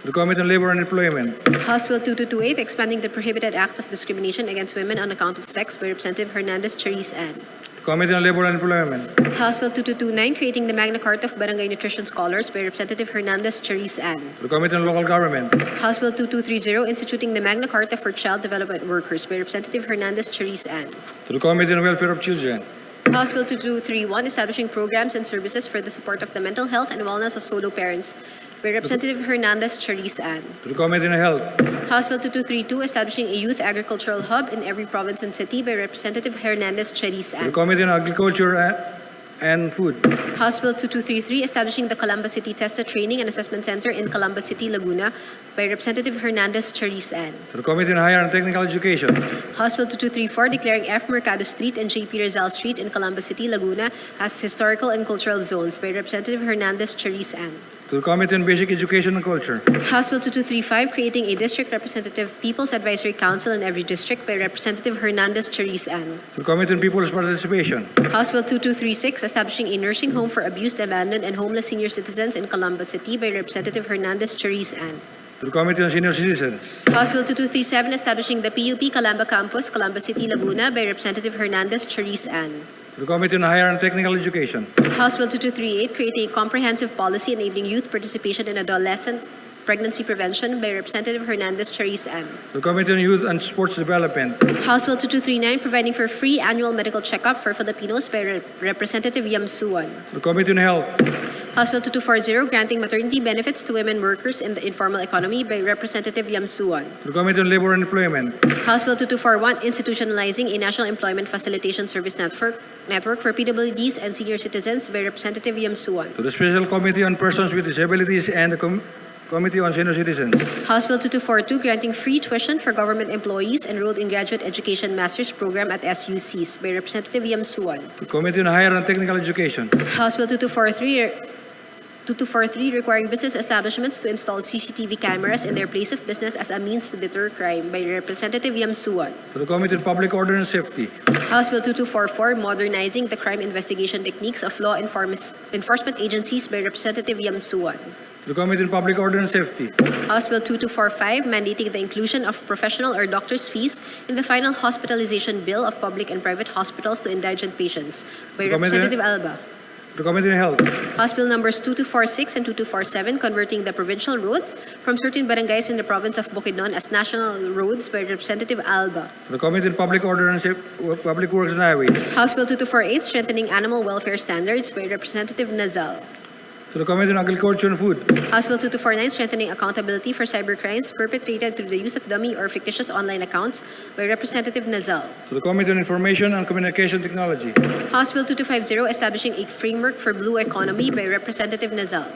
To the Committee on Labor and Employment. House Bill 2228, expanding the prohibited acts of discrimination against women on account of sex by Representative Hernandez Cheriz Ann. To the Committee on Labor and Employment. House Bill 2229, creating the Magna Carta of Barangay Nutrition Scholars by Representative Hernandez Cheriz Ann. To the Committee on Local Government. House Bill 2230, instituting the Magna Carta for Child Development Workers by Representative Hernandez Cheriz Ann. To the Committee on Welfare of Children. House Bill 2231, establishing programs and services for the support of the mental health and wellness of solo parents by Representative Hernandez Cheriz Ann. To the Committee on Health. House Bill 2232, establishing a youth agricultural hub in every province and city by Representative Hernandez Cheriz To the Ann. Committee on Agriculture and Food. House Bill 2233, establishing the Calamba City Testa Training and Assessment Center in Calamba City, Laguna by Representative Hernandez Cheriz Ann. To the Committee on Higher and Technical Education. House Bill 2234, declaring F. Mercado Street and J.P. Rizal Street in Calamba City, Laguna as historical and cultural zones by Representative Hernandez Cheriz Ann. To the Committee on Basic Education and Culture. House Bill 2235, creating a District Representative People's Advisory Council in every district by Representative Hernandez Cheriz Ann. To the Committee on People's Participation. House Bill 2236, establishing a nursing home for abused, abandoned, and homeless senior citizens in Calamba City by Representative Hernandez Cheriz Ann. To the Committee on Senior Citizens. House Bill 2237, establishing the PUP Calamba Campus, Calamba City, Laguna by Representative Hernandez Cheriz Ann. To the Committee on Higher and Technical Education. House Bill 2238, creating a comprehensive policy enabling youth participation in adolescent pregnancy prevention by Representative Hernandez Cheriz Ann. To the Committee on Youth and Sports Development. House Bill 2239, providing for free annual medical checkup for Filipinos by Representative Yam Suwan. To the Committee on Health. House Bill 2240, granting maternity benefits to women workers in the informal economy by Representative Yam Suwan. To the Committee on Labor and Employment. House Bill 2241, institutionalizing a National Employment Facilitation Service Network for PWDs and senior citizens by Representative Yam Suwan. To the Special Committee on Persons with Disabilities and the Committee on Senior Citizens. House Bill 2242, granting free tuition for government employees enrolled in Graduate Education Master's Program at SUCs by Representative Yam Suwan. To the Committee on Higher and Technical Education. House Bill 2243, requiring business establishments to install CCTV cameras in their place of business as a means to deter crime by Representative Yam Suwan. To the Committee on Public Order and Safety. House Bill 2244, modernizing the crime investigation techniques of law enforcement agencies by Representative Yam Suwan. To the Committee on Public Order and Safety. House Bill 2245, mandating the inclusion of professional or doctor's fees in the final hospitalization bill of public and private hospitals to indigent patients by The Committee- Representative Alba. To the Committee on Health. House Bill numbers 2246 and 2247, converting the provincial roads from certain barangays in the province of Bukidnon as national roads by Representative Alba. To the Committee on Public Order and Public Works and Highways. House Bill 2248, strengthening animal welfare standards by Representative Nazal. To the Committee on Agriculture and Food. House Bill 2249, strengthening accountability for cybercrimes perpetrated through the use of dummy or fictitious online accounts by Representative Nazal. To the Committee on Information and Communication Technology. House Bill 2250, establishing a framework for blue economy by Representative Nazal.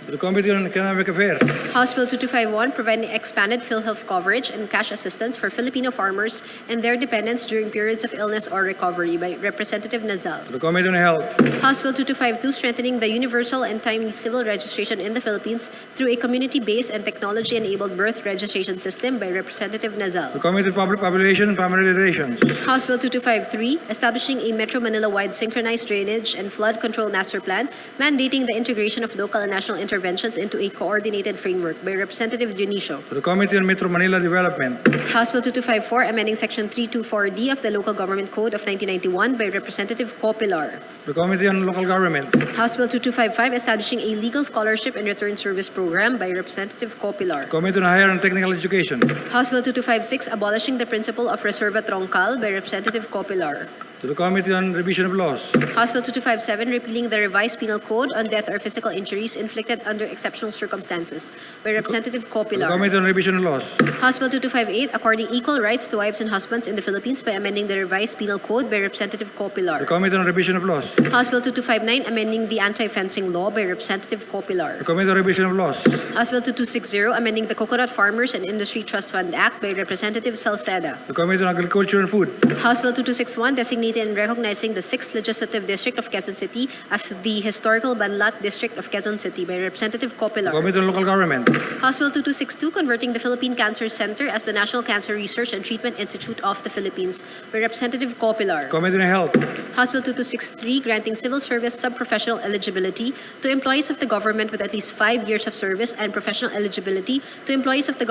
To the Committee on Economic Affairs. House Bill 2251, providing expanded PhilHealth coverage and cash assistance for Filipino farmers and their dependents during periods of illness or recovery by Representative Nazal. To the Committee on Health. House Bill 2252, strengthening the universal and timely civil registration in the Philippines through a community-based and technology-enabled birth registration system by Representative To the Nazal. Committee on Public Population and Family Relations. House Bill 2253, establishing a Metro Manila-wide synchronized drainage and flood control master plan, mandating the integration of local and national interventions into a coordinated framework by Representative Dionisio. To the Committee on Metro Manila Development. House Bill 2254, amending Section 324D of the Local Government Code of 1991 by Representative Copilar. To the Committee on Local Government. House Bill 2255, establishing a legal scholarship and return service program by Representative Copilar. Committee on Higher and Technical Education. House Bill 2256, abolishing the principle of reserva troncal by Representative Copilar. To To the Committee on Revision of Laws. House Bill 2257, repealing the revised penal code on death or physical injuries inflicted under exceptional circumstances by Representative To the Copilar. Committee on Revision of Laws. House Bill 2258, according equal rights to wives and husbands in the Philippines by amending the revised penal code by Representative To the Copilar. Committee on Revision of Laws. House Bill 2259, amending the anti-fencing law by Representative To Copilar. the Committee on Revision of Laws. House Bill 2260, amending the Coconut Farmers and Industry Trust Fund Act by Representative Salceda. To the Committee on Agriculture and Food. House Bill 2261, designating and recognizing the 6th Legislative District of Quezon City as the Historical Banlat District of Quezon City by Representative To the Copilar. Committee on Local Government. House Bill 2262, converting the Philippine Cancer Center as the National Cancer Research and Treatment Institute of the Philippines by Representative Copilar. Committee on Health. House Bill 2263, granting civil service sub-professional eligibility to employees of the government with at least 5 years of service and professional eligibility to employees of the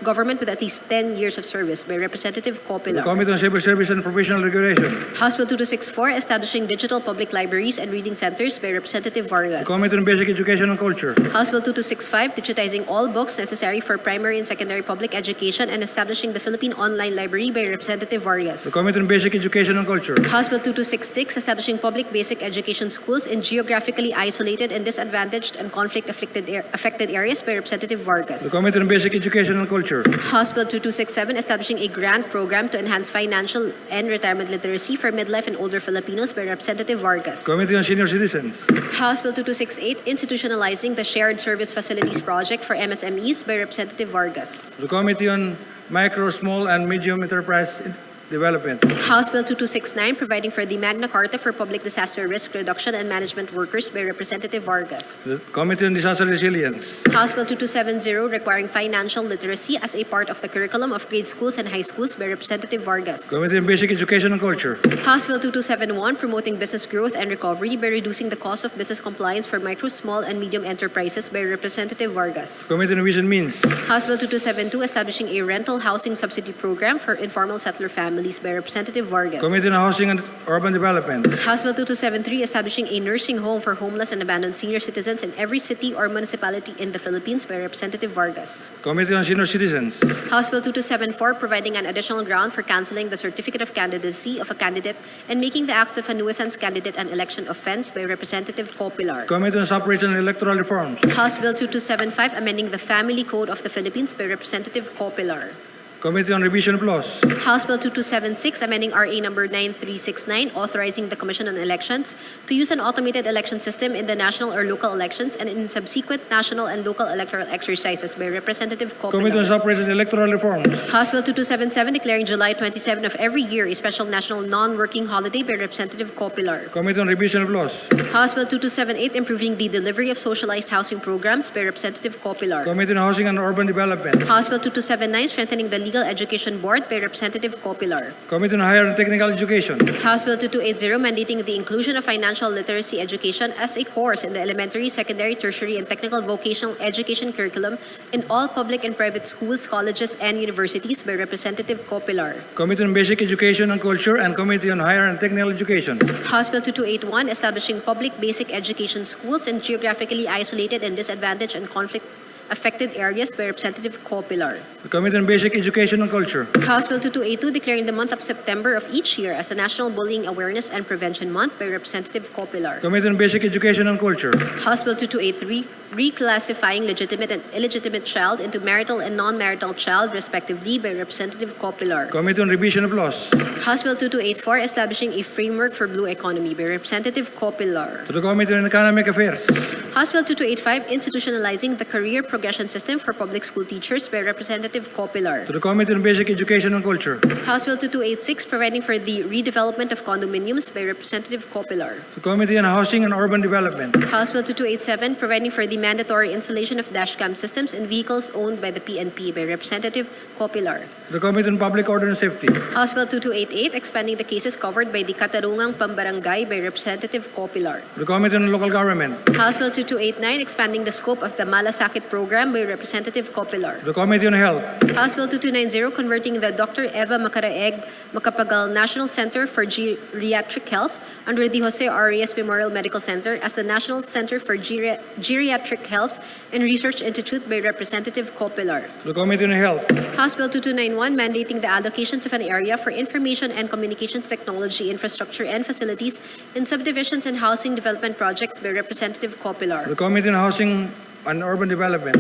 government with at least 10 years of service by Representative To the Copilar. Committee on Civil Service and Professional Regulation. House Bill 2264, establishing digital public libraries and reading centers by Representative Vargas. To the Committee on Basic Education and Culture. To House Bill 2265, digitizing all books necessary for primary and secondary public education and establishing the Philippine Online Library by Representative Vargas. the Committee on Basic Education and Culture. To House Bill 2266, establishing public basic education schools in geographically isolated and disadvantaged and conflict-affected areas by Representative the Vargas. Committee on Basic Education and Culture. To House Bill 2267, establishing a grant program to enhance financial and retirement literacy for midlife and older Filipinos by Representative Vargas. the Committee on Senior Citizens. To House Bill 2268, institutionalizing the Shared Service Facilities Project for MSMEs by Representative Vargas. the Committee on Micro, Small, and Medium Enterprise Development. To House Bill 2269, providing for the Magna Carta for Public Disaster Risk Reduction and Management Workers by Representative Vargas. the Committee on Disaster Resilience. House Bill 2270, requiring financial literacy as a part of the curriculum of grade schools and high schools by Representative Vargas. The Committee on Basic Education and Culture. House Bill 2271, promoting business growth and recovery by reducing the cost of business compliance for micro, small, and medium enterprises by Representative Vargas. The Committee on Ways and Means. To House Bill 2272, establishing a rental housing subsidy program for informal settler families by Representative the Vargas. Committee on Housing and Urban Development. To House Bill 2273, establishing a nursing home for homeless and abandoned senior citizens in every city or municipality in the Philippines by Representative Vargas. the Committee on Senior Citizens. To House Bill 2274, providing an additional ground for canceling the certificate of candidacy of a candidate and making the acts of a nuisance candidate an election offense by Representative Copilar. the Committee on Separation and Electoral Reforms. To House Bill 2275, amending the Family Code of the Philippines by Representative Copilar. the Committee on Revision of Laws. To House Bill 2276, amending RA number 9369, authorizing the Commission on Elections to use an automated election system in the national or local elections and in subsequent national and local electoral exercises by Representative the Committee on Copilar. Separation and Electoral Reforms. To House Bill 2277, declaring July 27 of every year a special national non-working holiday by Representative Copilar. the Committee on Revision of Laws. To House Bill 2278, improving the delivery of socialized housing programs by Representative the Copilar. Committee on Housing and Urban Development. To House Bill 2279, strengthening the Legal Education Board by Representative Copilar. the Committee on Higher and Technical Education. To House Bill 2280, mandating the inclusion of financial literacy education as a course in the elementary, secondary, tertiary, and technical vocational education curriculum in all public and private schools, colleges, and universities by Representative Copilar. the Committee on Basic Education and Culture and Committee on Higher and Technical Education. To House Bill 2281, establishing public basic education schools in geographically isolated and disadvantaged and conflict-affected areas by Representative Copilar. the Committee on Basic Education and Culture. To House Bill 2282, declaring the month of September of each year as a National Bullying Awareness and Prevention Month by Representative Copilar. the Committee on Basic Education and Culture. To House Bill 2283, reclassifying legitimate and illegitimate child into marital and non-marital child, respectively, by Representative Copilar. the Committee on Revision of Laws. To House Bill 2284, establishing a framework for blue economy, by Representative Copilar. the Committee on Economic Affairs. To House Bill 2285, institutionalizing the career progression system for public school teachers, by Representative Copilar. the Committee on Basic Education and Culture. To House Bill 2286, providing for the redevelopment of condominiums, by Representative Copilar. the Committee on Housing and Urban Development. To House Bill 2287, providing for the mandatory installation of dashcam systems in vehicles owned by the PNP, by Representative Copilar. the Committee on Public Order and Safety. To House Bill 2288, expanding the cases covered by the Katarungang Pambarangay, by Representative Copilar. the Committee on Local Government. House Bill 2289, expanding the scope of the Malasakit program Program by Representative Copilar. To the Committee on Health. House Bill 2290 converting the Dr. Eva Macaraeg Macapagal National Center for Geriatric Health under the Jose Arias Memorial Medical Center as the National Center for Geriatric Health and Research Institute by Representative Copilar. To the Committee on Health. House Bill 2291 mandating the allocations of an area for information and communications technology infrastructure and facilities in subdivisions and housing development projects by Representative To Copilar. the Committee on Housing and Urban Development.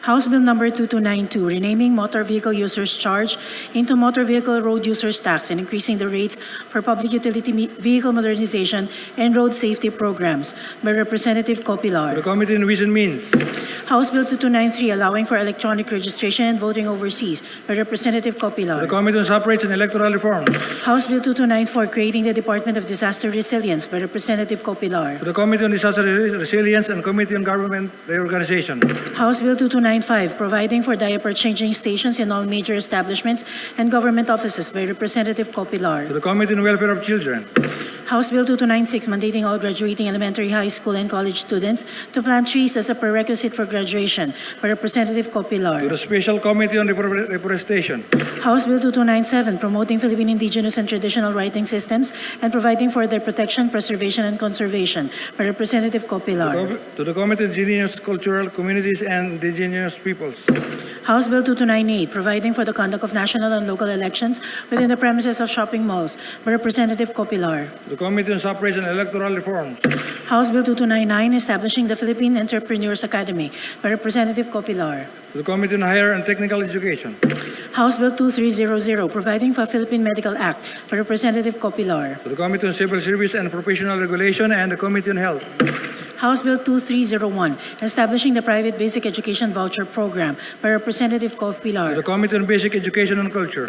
House Bill number 2292, renaming motor vehicle users charge into motor vehicle road users tax and increasing the rates for public utility vehicle modernization and road safety programs by Representative To the Copilar. Committee on Ways and Means. House Bill 2293, allowing for electronic registration and voting overseas by Representative To the Copilar. Committee on Separate and Electoral Reforms. House Bill 2294, creating the Department of Disaster Resilience by Representative Copilar. To the Committee on Disaster Resilience and Committee on Government Reorganization. House Bill 2295, providing for diaper changing stations in all major establishments and government offices by Representative To Copilar. the Committee on Welfare of Children. House Bill 2296, mandating all graduating elementary, high school, and college students to plant trees as a prerequisite for graduation by Representative To Copilar. the Special Committee on Reforestation. House Bill 2297, promoting Philippine indigenous and traditional writing systems and providing for their protection, preservation, and conservation by Representative Copilar. To the Committee on Indigenous Cultural Communities and Indigenous Peoples. House Bill 2298, providing for the conduct of national and local elections within the premises of shopping malls by Representative Copilar. The Committee on Separate and Electoral Reforms. House Bill 2299, establishing the Philippine Entrepreneurs Academy by Representative Copilar. To the Committee on Higher and Technical Education. House Bill 2300, providing for Philippine Medical Act by Representative Copilar. To the Committee on Civil Service and Professional Regulation and the Committee on Health. House Bill 2301, establishing the Private Basic Education Voucher Program by Representative To the Copilar. Committee on Basic Education and Culture.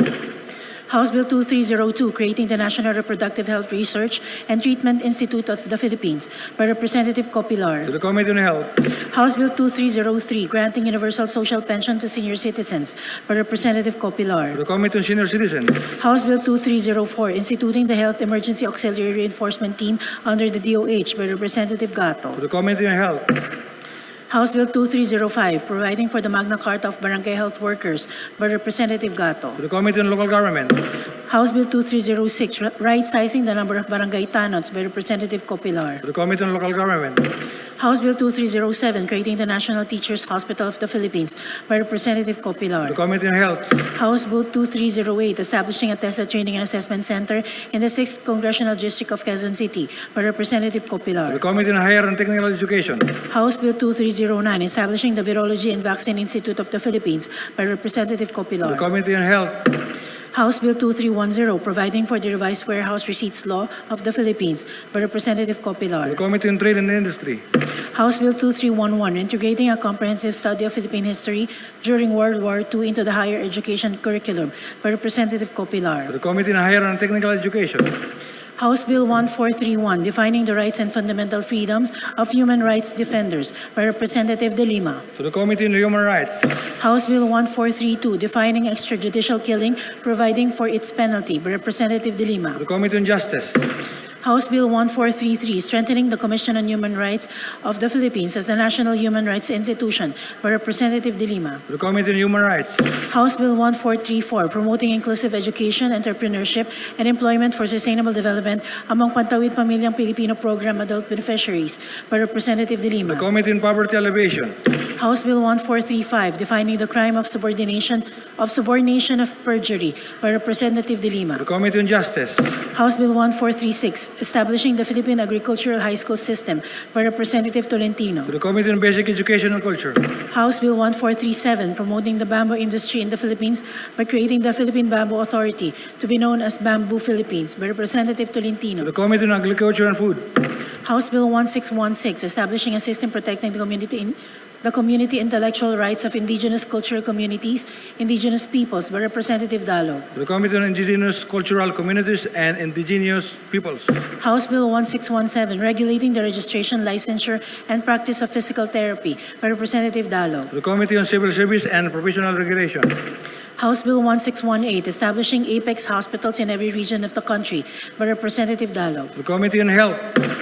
House Bill 2302, creating the National Reproductive Health Research and Treatment Institute of the Philippines by Representative To Copilar. the Committee on Health. House Bill 2303, granting universal social pension to senior citizens by Representative To Copilar. the Committee on Senior Citizens. House Bill 2304, instituting the Health Emergency Auxiliary Enforcement Team under the DOH by Representative To Gato. the Committee on Health. House Bill 2305, providing for the Magna Carta of Barangay Health Workers by Representative Gato. To the Committee on Local Government. House Bill 2306, right-sizing the number of barangay tanots by Representative Copilar. To the Committee on Local Government. House Bill 2307, creating the National Teachers Hospital of the Philippines by Representative To the Copilar. Committee on Health. House Bill 2308, establishing a TESDA Training and Assessment Center in the 6th Congressional District of Quezon City by Representative To the Copilar. Committee on Higher and Technical Education. House Bill 2309, establishing the Virology and Vaccine Institute of the Philippines by Representative To the Copilar. Committee on Health. House Bill 2310, providing for the revised warehouse receipts law of the Philippines by Representative To the Copilar. Committee on Trade and Industry. House Bill 2311, integrating a comprehensive study of Philippine history during World War II into the higher education curriculum by Representative To Copilar. the Committee on Higher and Technical Education. House Bill 1431, defining the rights and fundamental freedoms of human rights defenders by Representative De Lima. To the Committee on Human Rights. House Bill 1432, defining extrajudicial killing, providing for its penalty by Representative De To Lima. the Committee on Justice. House Bill 1433, strengthening the Commission on Human Rights of the Philippines as a national human rights institution by Representative De Lima. To the Committee on Human Rights. House Bill 1434, promoting inclusive education, entrepreneurship, and employment for sustainable development among Pantawid Pamilyang Pilipino Program adult beneficiaries by Representative De To the Lima. Committee on Poverty Alleviation. House Bill 1435, defining the crime of subornation of perjury by Representative De To Lima. the Committee on Justice. House Bill 1436, establishing the Philippine Agricultural High School System by Representative Tolentino. To the Committee on Basic Education and Culture. House Bill 1437, promoting the bamboo industry in the Philippines by creating the Philippine Bamboo Authority to be known as Bamboo Philippines by Representative To Tolentino. the Committee on Agriculture and Food. House Bill 1616, establishing a system protecting the community intellectual rights of indigenous cultural communities, indigenous peoples by Representative Dalo. To the Committee on Indigenous Cultural Communities and Indigenous Peoples. House Bill 1617, regulating the registration, licensure, and practice of physical therapy by Representative Dalo. To the Committee on Civil Service and Professional Regulation. House Bill 1618, establishing Apex hospitals in every region of the country by Representative Dalo. To the Committee on Health.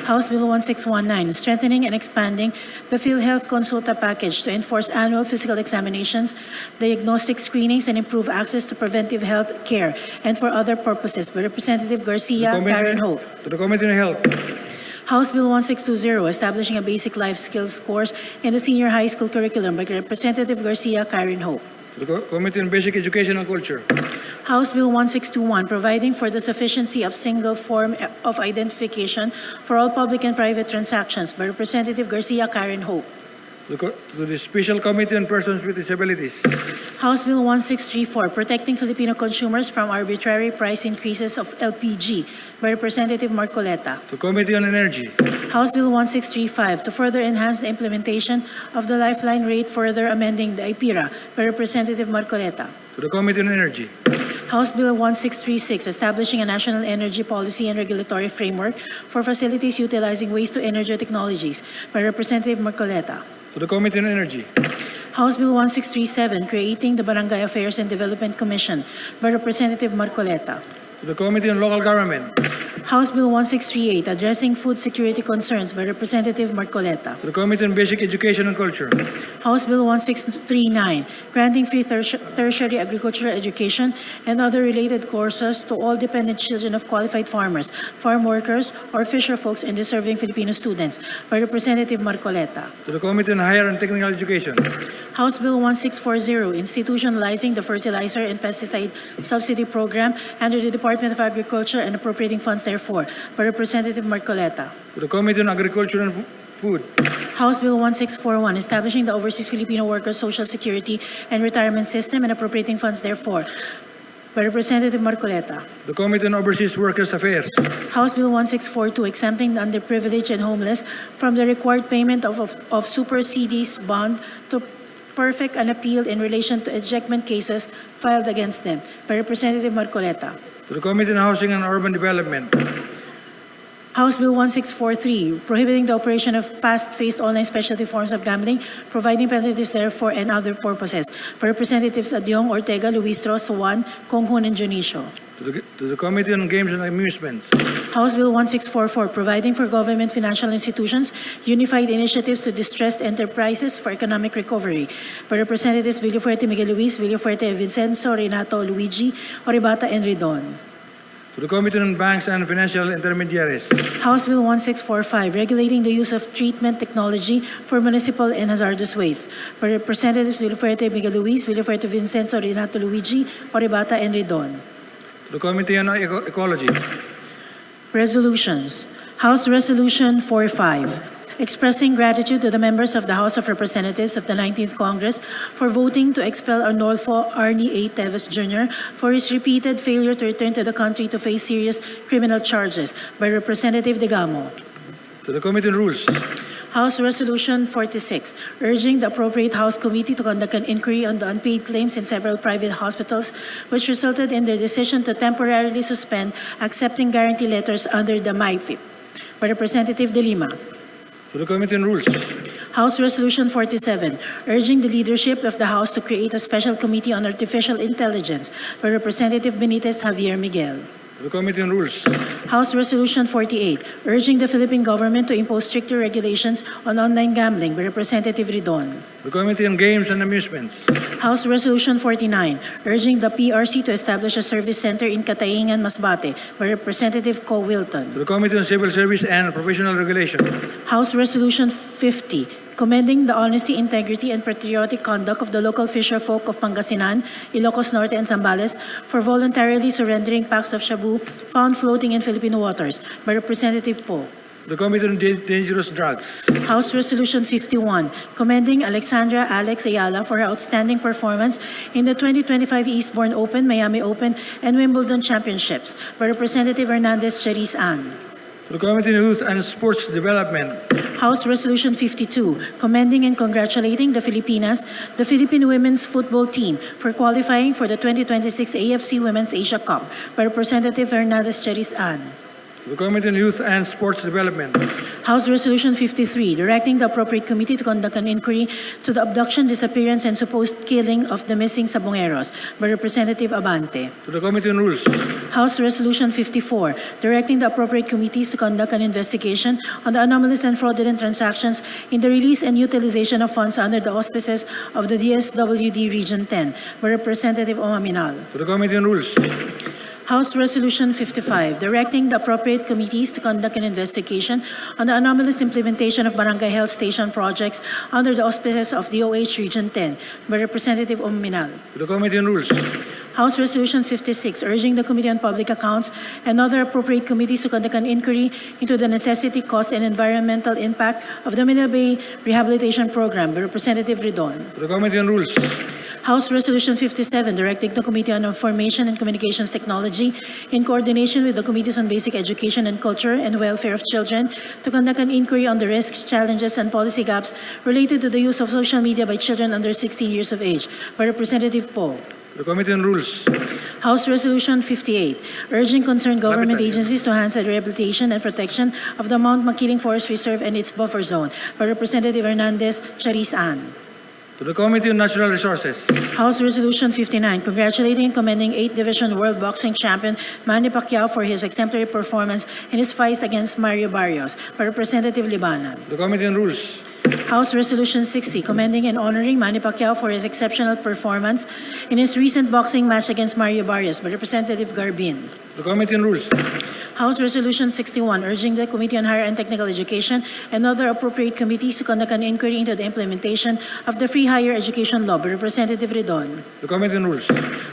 House Bill 1619, strengthening and expanding the PhilHealth Consulta package to enforce annual physical examinations, diagnostic screenings, and improve access to preventive health care, and for other purposes by Representative Garcia Karen Ho. To the Committee on Health. House Bill 1620, establishing a basic life skills course in the senior high school curriculum by Representative Garcia Karen Ho. To the Committee on Basic Education and Culture. House Bill 1621, providing for the sufficiency of single form of identification for all public and private transactions by Representative Garcia Karen Ho. To the Special Committee on Persons with Disabilities. House Bill 1634, protecting Filipino consumers from arbitrary price increases of LPG by Representative Marcoleta. To the Committee on Energy. House Bill 1635, to further enhance the implementation of the lifeline rate, further amending the IPIRA by Representative Marcoleta. To the Committee on Energy. House Bill 1636, establishing a national energy policy and regulatory framework for facilities utilizing waste-to-energy technologies by Representative Marcoleta. To the Committee on Energy. House Bill 1637, creating the Barangay Affairs and Development Commission by Representative Marcoleta. To the Committee on Local Government. House Bill 1638, addressing food security concerns by Representative Marcoleta. To the Committee on Basic Education and Culture. House Bill 1639, granting free tertiary agricultural education and other related courses to all dependent children of qualified farmers, farm workers, or fisher folks and deserving Filipino students by Representative Marcoleta. To the Committee on Higher and Technical Education. House Bill 1640, institutionalizing the fertilizer and pesticide subsidy program under the Department of Agriculture and appropriating funds therefore by Representative Marcoleta. To the Committee on Agriculture and Food. House Bill 1641, establishing the Overseas Filipino Workers Social Security and Retirement System and appropriating funds therefore by Representative Marcoleta. The Committee on Overseas Workers Affairs. House Bill 1642, exempting the underprivileged and homeless from the required payment of Super CDs bond to perfect an appeal in relation to ejectment cases filed against them by Representative Marcoleta. To the Committee on Housing and Urban Development. House Bill 1643, prohibiting the operation of past-phased online specialty forms of gambling, providing penalties therefor and other purposes by Representatives Adyong, Ortega, Luistro, Suwan, Konghun, and Junicio. To the Committee on Games and Amusements. House Bill 1644, providing for government financial institutions unified initiatives to distressed enterprises for economic recovery by Representatives Villafuerte Miguel Luis, Villafuerte Vincenzo, Renato Luigi, Oribata, and Ridon. To the Committee on Banks and Financial Intermediaries. House Bill 1645, regulating the use of treatment technology for municipal and hazardous waste by Representatives Villafuerte Miguel Luis, Villafuerte Vincenzo, Renato Luigi, Oribata, and Ridon. To the Committee on Ecology. Resolutions. House Resolution 45, expressing gratitude to the members of the House of Representatives of the 19th Congress for voting to expel Arnolfo Arnie A. Teves Jr. for his repeated failure to return to the country to face serious criminal charges by Representative Degamo. To the Committee on Rules. House Resolution 46, urging the appropriate House committee to conduct an inquiry on the unpaid claims in several private hospitals, which resulted in their decision to temporarily suspend accepting guarantee letters under the MyFIP by Representative De Lima. To the Committee on Rules. House Resolution 47, urging the leadership of the House to create a special committee on artificial intelligence by Representative Benitez Javier Miguel. To the Committee on Rules. House Resolution 48, urging the Philippine government to impose stricter regulations on online gambling by Representative Ridon. The Committee on Games and Amusements. House Resolution 49, urging the PRC to establish a service center in Cataingan, Masbate by Representative Co. Wilton. To the Committee on Civil Service and Professional Regulation. House Resolution 50, commending the honesty, integrity, and patriotic conduct of the local fisher folk of Pangasinan, Ilocos Norte, and Zambales for voluntarily surrendering packs of shabu found floating in Filipino waters by Representative Po. The Committee on Dangerous Drugs. House Resolution 51, commending Alexandra Alex Ayala for her outstanding performance in the 2025 Eastbourne Open, Miami Open, and Wimbledon Championships by Representative Hernandez Charis Ann. To the Committee on Youth and Sports Development. House Resolution 52, commending and congratulating the Filipinas, the Philippine women's football team, for qualifying for the 2026 AFC Women's Asia Cup by Representative Hernandez Charis Ann. To To the Committee on Youth and Sports Development. House Resolution 53, directing the appropriate committee to conduct an inquiry to the abduction, disappearance, and supposed killing of the missing Sabongeros by Representative Abante. To the Committee on Rules. House Resolution 54, directing the appropriate committees to conduct an investigation on the anomalous and fraudulent transactions in the release and utilization of funds under the auspices of the DSWD Region 10 by Representative Omaminal. To the Committee on Rules. House Resolution 55, directing the appropriate committees to conduct an investigation on the anomalous implementation of barangay health station projects under the auspices of DOH Region 10 by Representative Omaminal. To the Committee on Rules. House Resolution 56, urging the Committee on Public Accounts and other appropriate committees to conduct an inquiry into the necessity, cost, and environmental impact of the Manila Bay Rehabilitation Program by Representative Ridon. To the Committee on Rules. House Resolution 57, directing the Committee on Information and Communications Technology in coordination with the Committees on Basic Education and Culture and Welfare of Children to conduct an inquiry on the risks, challenges, and policy gaps related to the use of social media by children under 16 years of age by Representative Poe. The Committee on Rules. House Resolution 58, urging concerned government agencies to enhance the rehabilitation and protection of the Mount Makiling Forest Reserve and its buffer zone by Representative Hernandez Charis Ann. To the Committee on Natural Resources. House Resolution 59, congratulating and commending 8th Division World Boxing Champion Manny Pacquiao for his exemplary performance in his fight against Mario Barrios by Representative Libanan. The Committee on Rules. House Resolution 60, commending and honoring Manny Pacquiao for his exceptional performance in his recent boxing match against Mario Barrios by Representative Garbin. The Committee on Rules. House Resolution 61, urging the Committee on Higher and Technical Education and other appropriate committees to conduct an inquiry into the implementation of the Free Higher Education Law by Representative Ridon. The Committee on Rules.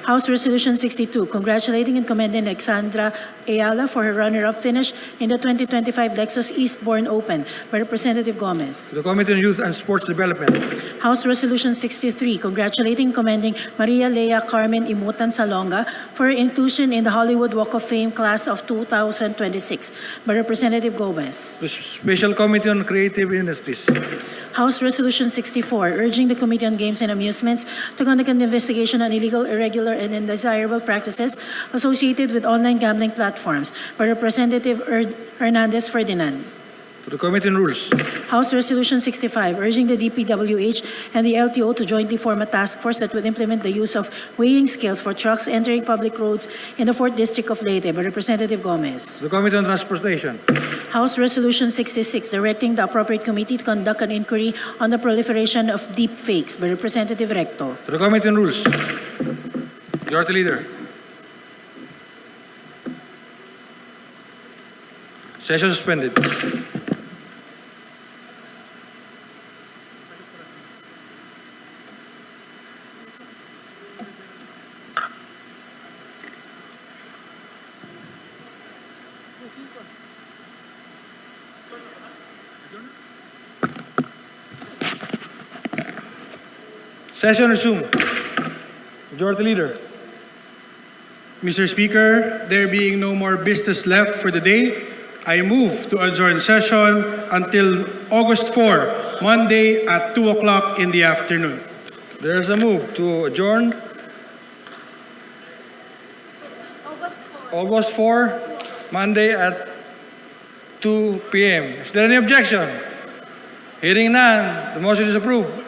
House Resolution 62, congratulating and commending Alexandra Ayala for her runner-up finish in the 2025 Lexus Eastbourne Open by Representative Gomez. The Committee on Youth and Sports Development. House Resolution 63, congratulating and commending Maria Lea Carmen Imutan Salonga for her inclusion in the Hollywood Walk of Fame class of 2026 by Representative Gomez. The Special Committee on Creative Industries. House Resolution 64, urging the Committee on Games and Amusements to conduct an investigation on illegal, irregular, and undesirable practices associated with online gambling platforms by Representative Hernandez Ferdinand. To the Committee on Rules. House Resolution 65, urging the DPWH and the LTO to jointly form a task force that would implement the use of weighing scales for trucks entering public roads in the 4th District of Leyte by Representative Gomez. To the Committee on Transportation. House Resolution 66, directing the appropriate committee to conduct an inquiry on the proliferation of deep fakes by Representative Recto. To the Committee on Rules. Majority Leader. Session suspended. Session resumed. Majority Leader. Mr. Speaker, there being no more business left for the day, I move to adjourn session until August 4, Monday at 2 o'clock in the afternoon. There is a move to adjourn August 4, Monday at 2 p.m. Is there any objection? Hearing none, the motion is approved.